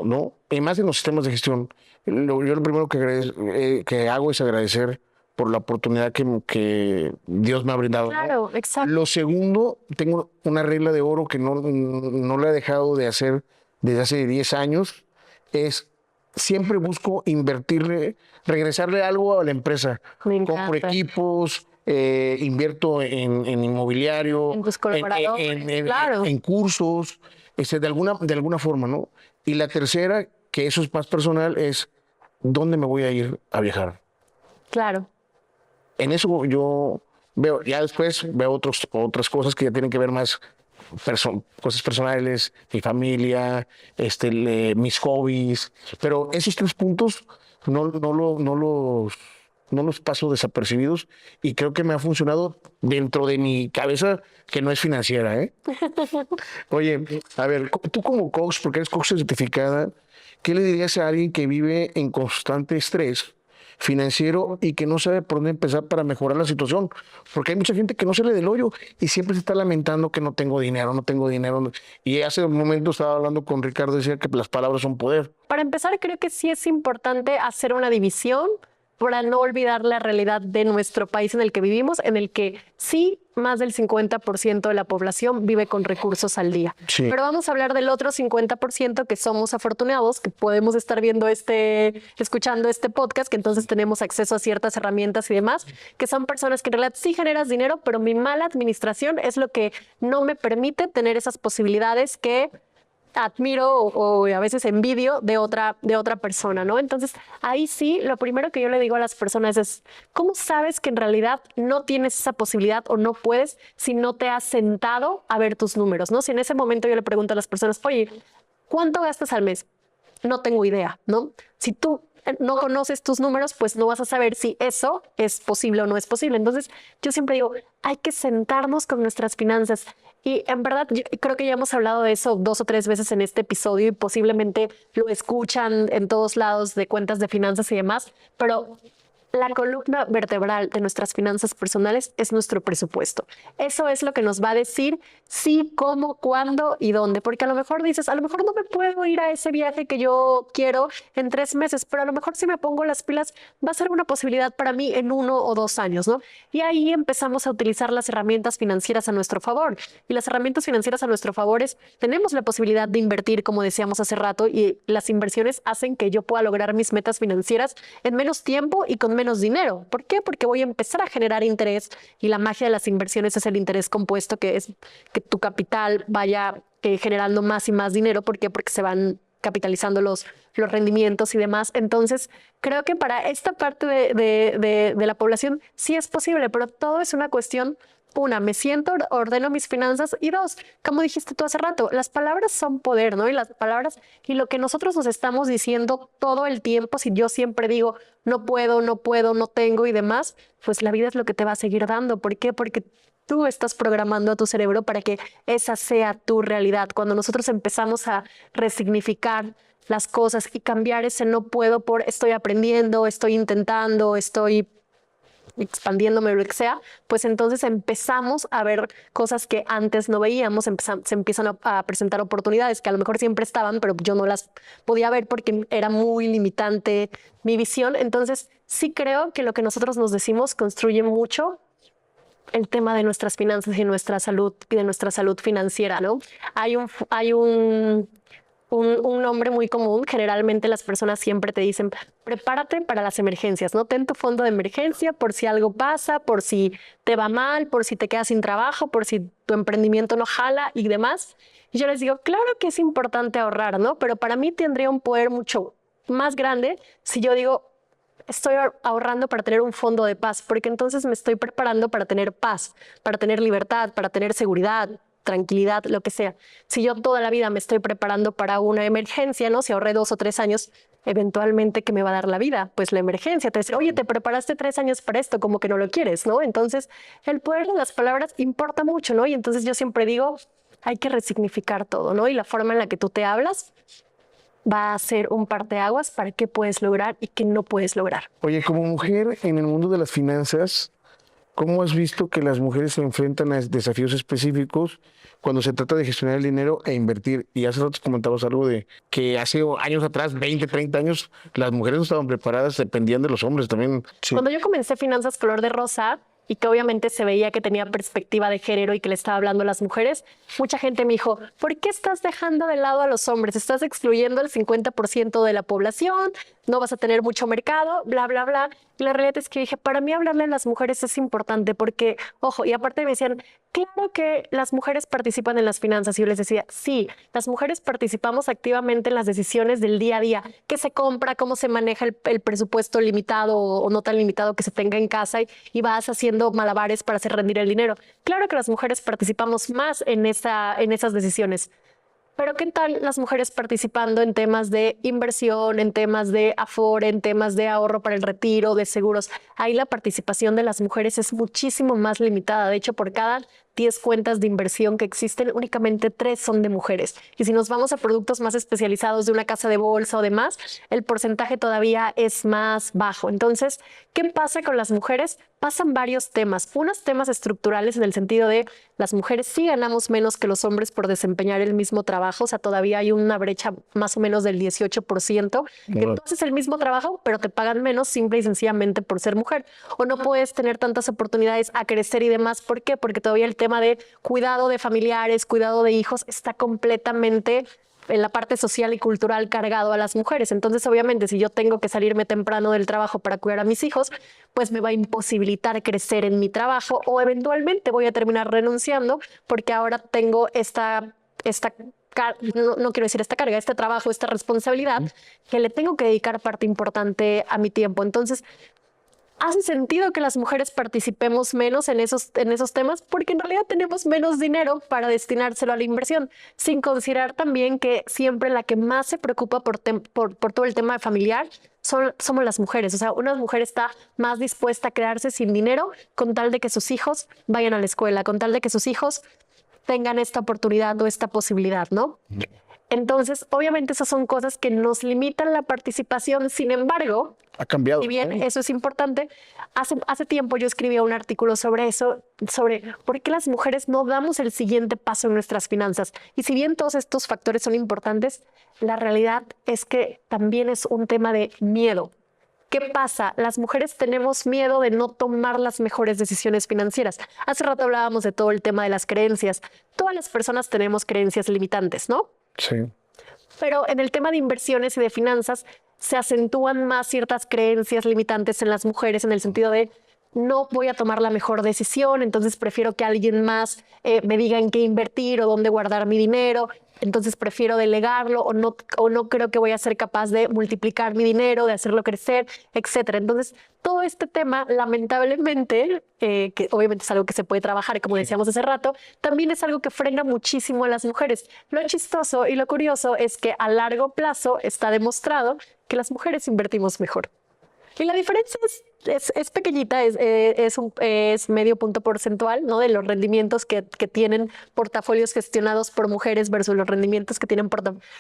¿no? Y más en los sistemas de gestión. Yo lo primero que hago es agradecer por la oportunidad que Dios me ha brindado, ¿no? Claro, exacto. Lo segundo, tengo una regla de oro que no la he dejado de hacer desde hace 10 años, es siempre busco invertirle, regresarle algo a la empresa. Me Compro encanta. equipos, invierto en inmobiliario, En tus colaboradores, claro. en cursos, de alguna forma, ¿no? Y la tercera, que eso es más personal, es ¿dónde me voy a ir a viajar? Claro. En eso yo veo, ya después veo otras cosas que ya tienen que ver más cosas personales, mi familia, mis hobbies, pero esos tres puntos no los paso desapercibidos y creo que me ha funcionado dentro de mi cabeza que no es financiera, ¿eh? Oye, a ver, tú como coach, porque eres coach certificada, ¿qué le dirías a alguien que vive en constante estrés financiero y que no sabe por dónde empezar para mejorar la situación? Porque hay mucha gente que no sale del hoyo y siempre se está lamentando que no tengo dinero, no tengo dinero. Y hace un momento estaba hablando con Ricardo, decía que las palabras son poder. Para empezar, creo que sí es importante hacer una división para no olvidar la realidad de nuestro país en el que vivimos, en el que sí, más del 50% de la población vive con recursos al día. Sí. Pero vamos a hablar del otro 50% que somos afortunados, que podemos estar escuchando este podcast, que entonces tenemos acceso a ciertas herramientas y demás, que son personas que en realidad sí generas dinero, pero mi mala administración es lo que no me permite tener esas posibilidades que admiro o a veces envidio de otra persona, ¿no? Entonces, ahí sí, lo primero que yo le digo a las personas es, ¿cómo sabes que en realidad no tienes esa posibilidad o no puedes si no te has sentado a ver tus números, ¿no? Si en ese momento yo le pregunto a las personas, oye, ¿cuánto gastas al mes? No tengo idea, ¿no? Si tú no conoces tus números, pues no vas a saber si eso es posible o no es posible. Entonces, yo siempre digo, hay que sentarnos con nuestras finanzas. Y en verdad, yo creo que ya hemos hablado de eso 2 o 3 veces en este episodio y posiblemente lo escuchan en todos lados de cuentas de finanzas y demás, pero la columna vertebral de nuestras finanzas personales es nuestro presupuesto. Eso es lo que nos va a decir sí, cómo, cuándo y dónde. Porque a lo mejor dices, a lo mejor no me puedo ir a ese viaje que yo quiero en 3 meses, pero a lo mejor si me pongo las pilas va a ser una posibilidad para mí en 1 o 2 años, ¿no? Y ahí empezamos a utilizar las herramientas financieras a nuestro favor. Y las herramientas financieras a nuestro favor es, tenemos la posibilidad de invertir, como decíamos hace rato, y las inversiones hacen que yo pueda lograr mis metas financieras en menos tiempo y con menos dinero. ¿Por qué? Porque voy a empezar a generar interés y la magia de las inversiones es el interés compuesto, que es que tu capital vaya generando más y más dinero. ¿Por qué? Porque se van capitalizando los rendimientos y demás. Entonces, creo que para esta parte de la población sí es posible, pero todo es una cuestión. 1, me siento, ordeno mis finanzas y 2, como dijiste tú hace rato, las palabras son poder, ¿no? Y las palabras y lo que nosotros nos estamos diciendo todo el tiempo, si yo siempre digo no puedo, no tengo y demás, pues la vida es lo que te va a seguir dando. ¿Por qué? Porque tú estás programando a tu cerebro para que esa sea tu realidad. Cuando nosotros empezamos a resignificar las cosas y cambiar ese no puedo por estoy aprendiendo, estoy intentando, estoy expandiéndome, lo que sea, pues entonces empezamos a ver cosas que antes no veíamos, se empiezan a presentar oportunidades que a lo mejor siempre estaban, pero yo no las podía ver porque era muy limitante mi visión. Entonces sí creo que lo que nosotros nos decimos construye mucho el tema de nuestras finanzas y nuestra salud y de nuestra salud financiera, ¿no? Hay un nombre muy común. Generalmente las personas siempre te dicen, prepárate para las emergencias, ¿no? Ten tu fondo de emergencia por si algo pasa, por si te va mal, por si te quedas sin trabajo, por si tu emprendimiento no jala y demás. Y yo les digo, claro que es importante ahorrar, ¿no? Pero para mí tendría un poder mucho más grande si yo digo, estoy ahorrando para tener un fondo de paz, porque entonces me estoy preparando para tener paz, para tener libertad, para tener seguridad, tranquilidad, lo que sea. Si yo toda la vida me estoy preparando para una emergencia, ¿no? Si ahorré 2 o 3 años, eventualmente, ¿qué me va a dar la vida? Pues la emergencia. Te dice, oye, te preparaste 3 años para esto, como que no lo quieres, ¿no? Entonces, el poder de las palabras importa mucho, ¿no? Y entonces yo siempre digo, hay que resignificar todo, ¿no? Y la forma en la que tú te hablas va a ser un parteaguas para qué puedes lograr y qué no puedes lograr. Oye, como mujer en el mundo de las finanzas, ¿cómo has visto que las mujeres se enfrentan a desafíos específicos cuando se trata de gestionar el dinero e invertir? Y hace rato comentabas algo de que hace años atrás, 20, 30 años, las mujeres no estaban preparadas, dependían de los hombres también. Sí. Cuando yo comencé Finanzas Color de Rosa y que obviamente se veía que tenía perspectiva de género y que le estaba hablando a las mujeres, mucha gente me dijo, ¿por qué estás dejando de lado a los hombres? Estás excluyendo al 50% de la población, no vas a tener mucho mercado, bla, bla, bla. Y la realidad es que dije, para mí hablarle a las mujeres es importante porque, ojo, y aparte me decían, claro que las mujeres participan en las finanzas. Y yo les decía, sí, las mujeres participamos activamente en las decisiones del día a día, qué se compra, cómo se maneja el presupuesto limitado o no tan limitado que se tenga en casa y vas haciendo malabares para hacer rendir el dinero. Claro que las mujeres participamos más en esas decisiones. Pero ¿qué tal las mujeres participando en temas de inversión, en temas de Afore, en temas de ahorro para el retiro, de seguros? Ahí la participación de las mujeres es muchísimo más limitada. De hecho, por cada 10 cuentas de inversión que existen, únicamente 3 son de mujeres. Y si nos vamos a productos más especializados de una casa de bolsa o demás, el porcentaje todavía es más bajo. Entonces, ¿qué pasa con las mujeres? Pasan varios temas. Unos temas estructurales en el sentido de las mujeres sí ganamos menos que los hombres por desempeñar el mismo trabajo. O sea, todavía hay una brecha más o menos del 18%. Que tú haces el mismo trabajo, pero te pagan menos simple y sencillamente por ser mujer. O no puedes tener tantas oportunidades a crecer y demás. ¿Por qué? Porque todavía el tema de cuidado de familiares, cuidado de hijos está completamente en la parte social y cultural cargado a las mujeres. Entonces, obviamente, si yo tengo que salirme temprano del trabajo para cuidar a mis hijos, pues me va a imposibilitar crecer en mi trabajo o eventualmente voy a terminar renunciando porque ahora tengo no quiero decir esta carga, este trabajo, esta responsabilidad que le tengo que dedicar parte importante a mi tiempo. Entonces, hace sentido que las mujeres participemos menos en esos temas porque en realidad tenemos menos dinero para destinárselo a la inversión, sin considerar también que siempre la que más se preocupa por todo el tema familiar somos las mujeres. O sea, una mujer está más dispuesta a quedarse sin dinero con tal de que sus hijos vayan a la escuela, con tal de que sus hijos tengan esta oportunidad o esta posibilidad, ¿no? Entonces, obviamente esas son cosas que nos limitan la participación. Sin embargo, ha cambiado. si bien eso es importante, hace tiempo yo escribí un artículo sobre eso, sobre por qué las mujeres no damos el siguiente paso en nuestras finanzas. Y si bien todos estos factores son importantes, la realidad es que también es un tema de miedo. ¿Qué pasa? Las mujeres tenemos miedo de no tomar las mejores decisiones financieras. Hace rato hablábamos de todo el tema de las creencias. Todas las personas tenemos creencias limitantes, ¿no? Sí. Pero en el tema de inversiones y de finanzas se acentúan más ciertas creencias limitantes en las mujeres en el sentido de no voy a tomar la mejor decisión, entonces prefiero que alguien más me diga en qué invertir o dónde guardar mi dinero, entonces prefiero delegarlo o no creo que voy a ser capaz de multiplicar mi dinero, de hacerlo crecer, etcétera. Entonces, todo este tema, lamentablemente, que obviamente es algo que se puede trabajar, como decíamos hace rato, también es algo que frena muchísimo a las mujeres. Lo chistoso y lo curioso es que a largo plazo está demostrado que las mujeres invertimos mejor. Y la diferencia es pequeñita, es medio punto porcentual, ¿no? De los rendimientos que tienen portafolios gestionados por mujeres versus los rendimientos que tienen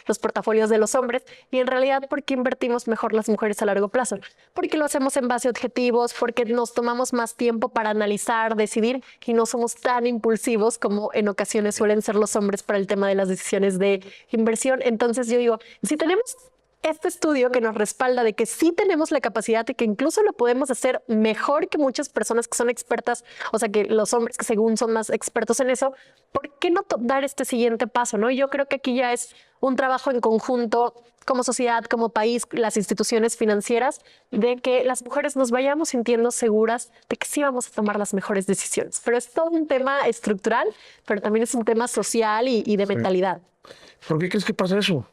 los portafolios de los hombres. Y en realidad, ¿por qué invertimos mejor las mujeres a largo plazo? Porque lo hacemos en base a objetivos, porque nos tomamos más tiempo para analizar, decidir y no somos tan impulsivos como en ocasiones suelen ser los hombres para el tema de las decisiones de inversión. Entonces yo digo, si tenemos este estudio que nos respalda de que sí tenemos la capacidad de que incluso lo podemos hacer mejor que muchas personas que son expertas, o sea, que los hombres que según son más expertos en eso, ¿por qué no dar este siguiente paso, no? Y yo creo que aquí ya es un trabajo en conjunto como sociedad, como país, las instituciones financieras, de que las mujeres nos vayamos sintiendo seguras de que sí vamos a tomar las mejores decisiones. Pero es todo un tema estructural, pero también es un tema social y de mentalidad. ¿Por qué crees que pasa eso?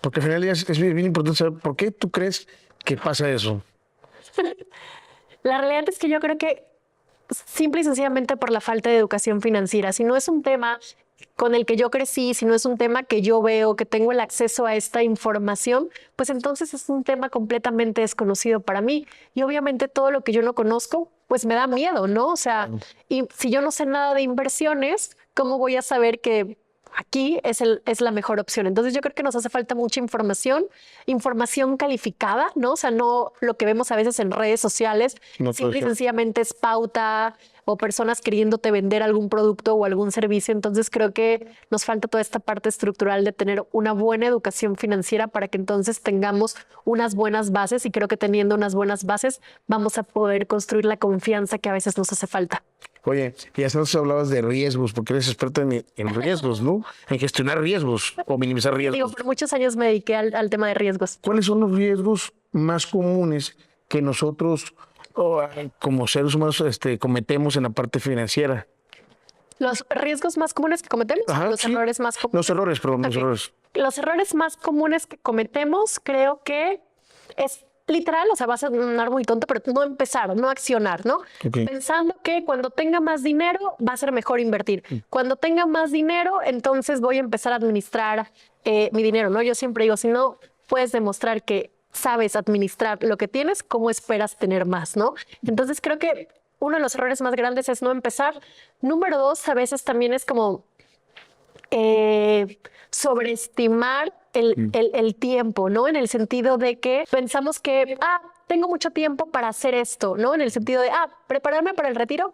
Porque al final es bien importante saber por qué tú crees que pasa eso. La realidad es que yo creo que simple y sencillamente por la falta de educación financiera, si no es un tema con el que yo crecí, si no es un tema que yo veo, que tengo el acceso a esta información, pues entonces es un tema completamente desconocido para mí. Y obviamente todo lo que yo no conozco, pues me da miedo, ¿no? O sea, y si yo no sé nada de inversiones, ¿cómo voy a saber que aquí es la mejor opción? Entonces yo creo que nos hace falta mucha información calificada, ¿no? O sea, no lo que vemos a veces en redes sociales, No todo simple y eso. sencillamente es pauta o personas queriéndote vender algún producto o algún servicio. Entonces creo que nos falta toda esta parte estructural de tener una buena educación financiera para que entonces tengamos unas buenas bases, y creo que teniendo unas buenas bases vamos a poder construir la confianza que a veces nos hace falta. Oye, y hace rato hablabas de riesgos, porque eres experta en riesgos, ¿no? En gestionar riesgos o minimizar Digo, riesgos. por muchos años me dediqué al tema de riesgos. ¿Cuáles son los riesgos más comunes que nosotros como seres humanos cometemos en la parte financiera? Los riesgos más comunes que cometemos, Ajá, los sí. errores más comunes. Los errores, perdón, los Ok. errores. Los errores más comunes que cometemos, creo que es literal, o sea, va a sonar muy tonto, pero no empezar, no accionar, ¿no? Ok. Pensando que cuando tenga más dinero va a ser mejor invertir. Cuando tenga más dinero, entonces voy a empezar a administrar mi dinero, ¿no? Yo siempre digo, si no puedes demostrar que sabes administrar lo que tienes, ¿cómo esperas tener más, no? Entonces creo que uno de los errores más grandes es no empezar. Número dos, a veces también es como sobreestimar el tiempo, ¿no? En el sentido de que pensamos que, tengo mucho tiempo para hacer esto, ¿no? En el sentido de, prepararme para el retiro,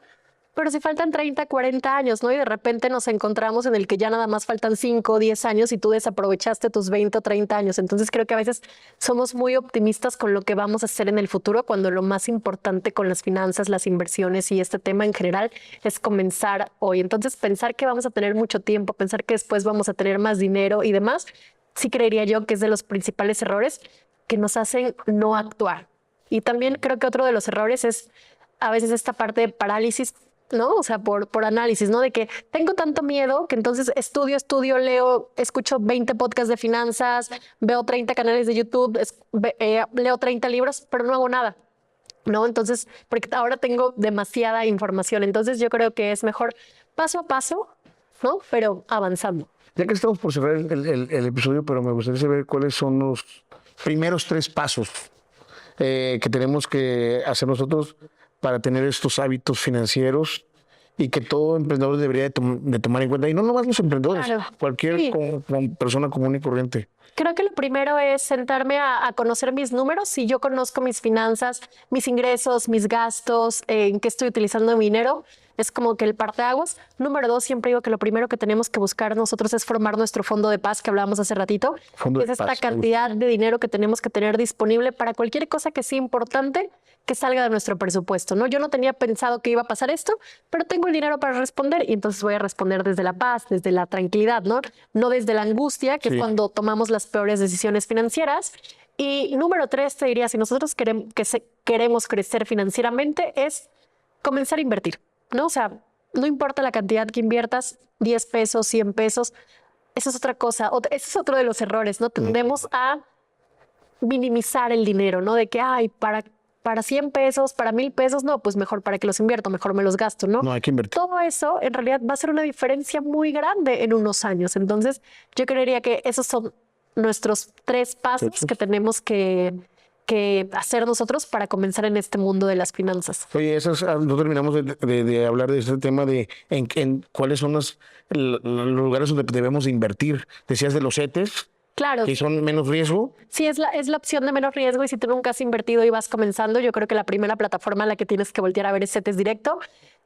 pero si faltan 30, 40 años, ¿no? Y de repente nos encontramos en el que ya nada más faltan 5 o 10 años y tú desaprovechaste tus 20 o 30 años. Entonces creo que a veces somos muy optimistas con lo que vamos a hacer en el futuro, cuando lo más importante con las finanzas, las inversiones y este tema en general es comenzar hoy. Entonces pensar que vamos a tener mucho tiempo, pensar que después vamos a tener más dinero y demás, sí creería yo que es de los principales errores que nos hacen no actuar. Y también creo que otro de los errores es a veces esta parte de parálisis, ¿no? O sea, por análisis, ¿no? De que tengo tanto miedo que entonces estudio, leo, escucho 20 podcasts de finanzas, veo 30 canales de YouTube, leo 30 libros, pero no hago nada, ¿no? Entonces, porque ahora tengo demasiada información. Entonces yo creo que es mejor paso a paso, ¿no? Pero avanzando. Ya que estamos por cerrar el episodio, pero me gustaría saber cuáles son los primeros 3 pasos que tenemos que hacer nosotros para tener estos hábitos financieros y que todo emprendedor debería de tomar en cuenta. Y no nomás los emprendedores, Claro. cualquier Sí. persona común y corriente. Creo que lo primero es sentarme a conocer mis números. Si yo conozco mis finanzas, mis ingresos, mis gastos, en qué estoy utilizando mi dinero, es como que el parteaguas. Número dos, siempre digo que lo primero que tenemos que buscar nosotros es formar nuestro fondo de paz que hablábamos hace ratito. Fondo Que de es esta paz, me gusta. cantidad de dinero que tenemos que tener disponible para cualquier cosa que sea importante que salga de nuestro presupuesto, ¿no? Yo no tenía pensado que iba a pasar esto, pero tengo el dinero para responder y entonces voy a responder desde la paz, desde la tranquilidad, ¿no? No desde la angustia, que Sí. es cuando tomamos las peores decisiones financieras. Y número tres, te diría, si nosotros queremos crecer financieramente, es comenzar a invertir, ¿no? O sea, no importa la cantidad que inviertas, 10 pesos, 100 pesos, eso es otra cosa. Ese es otro de los errores, ¿no? Tendemos a minimizar el dinero, ¿no? De que, para 100 pesos, para 1000 pesos, no, pues mejor para que los invierto, mejor me los gasto, ¿no? No, hay que invertir. Todo eso en realidad va a ser una diferencia muy grande en unos años. Entonces, yo creería que esos son nuestros 3 pasos que tenemos que hacer nosotros para comenzar en este mundo de las finanzas. Oye, no terminamos de hablar de este tema de en cuáles son los lugares donde debemos de invertir. Decías de los CETES, Claro, que son menos riesgo. sí, es la opción de menos riesgo, y si tú nunca has invertido y vas comenzando, yo creo que la primera plataforma a la que tienes que voltear a ver es CETES Directo.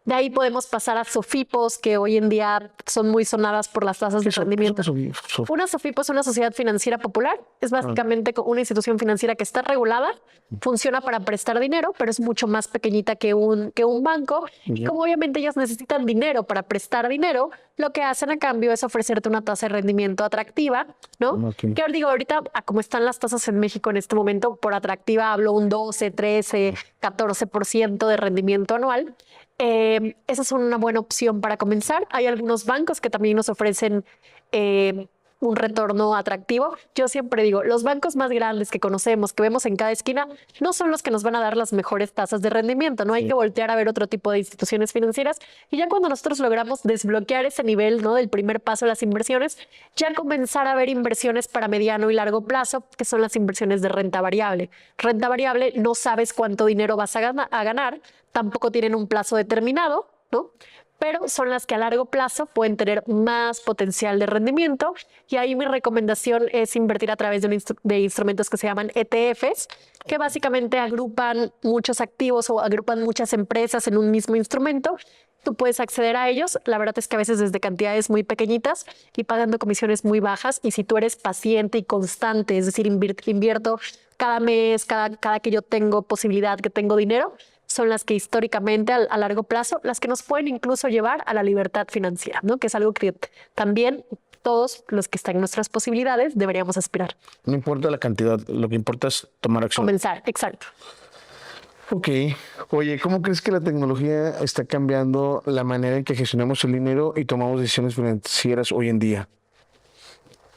De ahí podemos pasar a Sofipos, que hoy en día son muy sonadas por las tasas de rendimiento. Una Sofipo es una sociedad financiera popular. Es básicamente una institución financiera que está regulada, funciona para prestar dinero, pero es mucho más pequeñita que un banco. Y como obviamente ellos necesitan dinero para prestar dinero, lo que hacen a cambio es ofrecerte una tasa de rendimiento atractiva, ¿no? Ok. Que digo, ahorita, como están las tasas en México en este momento, por atractiva hablo un 12, 13, 14% de rendimiento anual. Esa es una buena opción para comenzar. Hay algunos bancos que también nos ofrecen un retorno atractivo. Yo siempre digo, los bancos más grandes que conocemos, que vemos en cada esquina, no son los que nos van a dar las mejores tasas de rendimiento. No hay que voltear a ver otro tipo de instituciones financieras. Y ya cuando nosotros logramos desbloquear ese nivel, ¿no?, del primer paso de las inversiones, ya comenzar a ver inversiones para mediano y largo plazo, que son las inversiones de renta variable. Renta variable, no sabes cuánto dinero vas a ganar, tampoco tienen un plazo determinado, ¿no?, pero son las que a largo plazo pueden tener más potencial de rendimiento. Y ahí mi recomendación es invertir a través de instrumentos que se llaman ETFs, que básicamente agrupan muchos activos o agrupan muchas empresas en un mismo instrumento. Tú puedes acceder a ellos. La verdad es que a veces desde cantidades muy pequeñitas y pagando comisiones muy bajas. Y si tú eres paciente y constante, es decir, invierto cada mes, cada que yo tengo posibilidad, que tengo dinero, son las que históricamente a largo plazo, las que nos pueden incluso llevar a la libertad financiera, ¿no?, que es algo que también todos los que están en nuestras posibilidades deberíamos aspirar. No importa la cantidad, lo que importa es tomar acción. Comenzar, exacto. Ok. Oye, ¿cómo crees que la tecnología está cambiando la manera en que gestionamos el dinero y tomamos decisiones financieras hoy en día?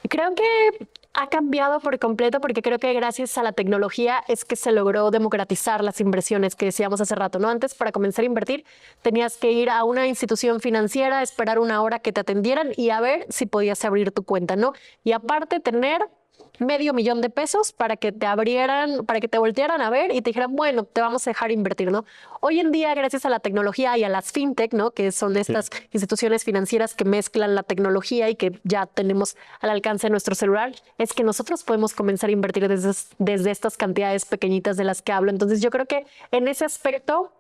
Creo que ha cambiado por completo porque creo que gracias a la tecnología es que se logró democratizar las inversiones que decíamos hace rato, ¿no? Antes, para comenzar a invertir, tenías que ir a una institución financiera, esperar una hora que te atendieran y a ver si podías abrir tu cuenta, ¿no? Y aparte tener $500,000 para que te abrieran, para que te voltearan a ver y te dijeran, bueno, te vamos a dejar invertir, ¿no? Hoy en día, gracias a la tecnología y a las fintech, ¿no?, que son estas instituciones financieras que mezclan la tecnología y que ya tenemos al alcance de nuestro celular, es que nosotros podemos comenzar a invertir desde estas cantidades pequeñitas de las que hablo. Entonces, yo creo que en ese aspecto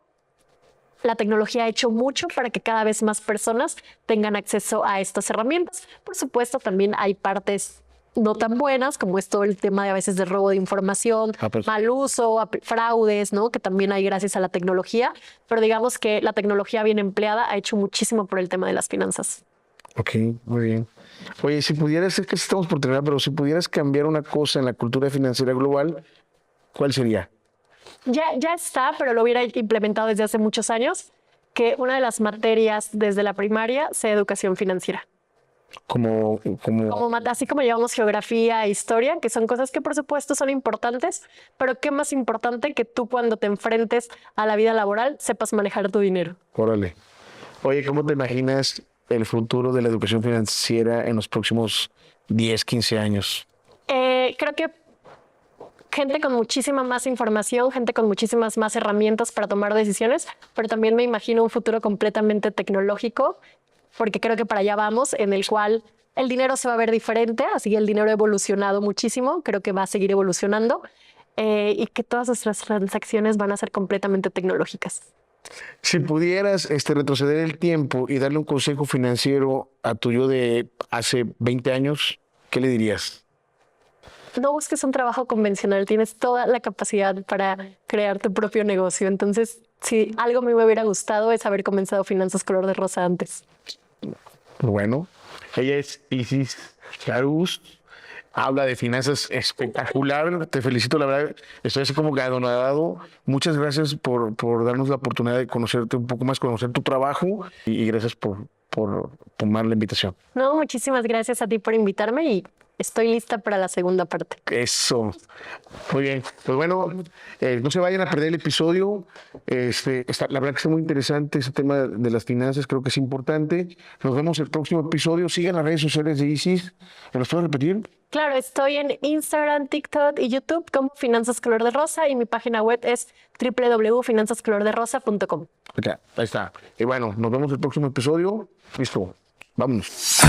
la tecnología ha hecho mucho para que cada vez más personas tengan acceso a estas herramientas. Por supuesto, también hay partes no tan buenas, como es todo el tema de a veces de robo de información, mal uso, fraudes, ¿no?, que también hay gracias a la tecnología, pero digamos que la tecnología bien empleada ha hecho muchísimo por el tema de las finanzas. Ok, muy bien. Oye, si pudieras, es que estamos por terminar, pero si pudieras cambiar una cosa en la cultura financiera global, ¿cuál sería? Ya está, pero lo hubiera implementado desde hace muchos años, que una de las materias desde la primaria sea educación financiera. Así como llevamos geografía e historia, que son cosas que por supuesto son importantes, pero qué más importante que tú cuando te enfrentes a la vida laboral sepas manejar tu dinero. Órale. Oye, ¿cómo te imaginas el futuro de la educación financiera en los próximos 10, 15 años? Creo que gente con muchísima más información, gente con muchísimas más herramientas para tomar decisiones, pero también me imagino un futuro completamente tecnológico, porque creo que para allá vamos, en el cual el dinero se va a ver diferente, así que el dinero ha evolucionado muchísimo, creo que va a seguir evolucionando y que todas nuestras transacciones van a ser completamente tecnológicas. Si pudieras retroceder el tiempo y darle un consejo financiero a tu yo de hace 20 años, ¿qué le dirías? No busques un trabajo convencional, tienes toda la capacidad para crear tu propio negocio. Entonces, si algo me hubiera gustado es haber comenzado Finanzas Color de Rosa antes. Bueno, ella es Isis Charus, habla de finanzas espectacular, te felicito, la verdad, estoy así como gadonado. Muchas gracias por darnos la oportunidad de conocerte un poco más, conocer tu trabajo y gracias por tomar la invitación. No, muchísimas gracias a ti por invitarme y estoy lista para la segunda parte. Eso. Muy bien. Pues bueno, no se vayan a perder el episodio. La verdad que está muy interesante ese tema de las finanzas. Creo que es importante. Nos vemos el próximo episodio. Sigan las redes sociales de Isis. ¿Me los puedo repetir? Claro, estoy en Instagram, TikTok y YouTube como Finanzas Color de Rosa y mi página web es www.finanzascolorderosa.com. Okay, ahí está. Y bueno, nos vemos el próximo episodio. Listo. Vámonos.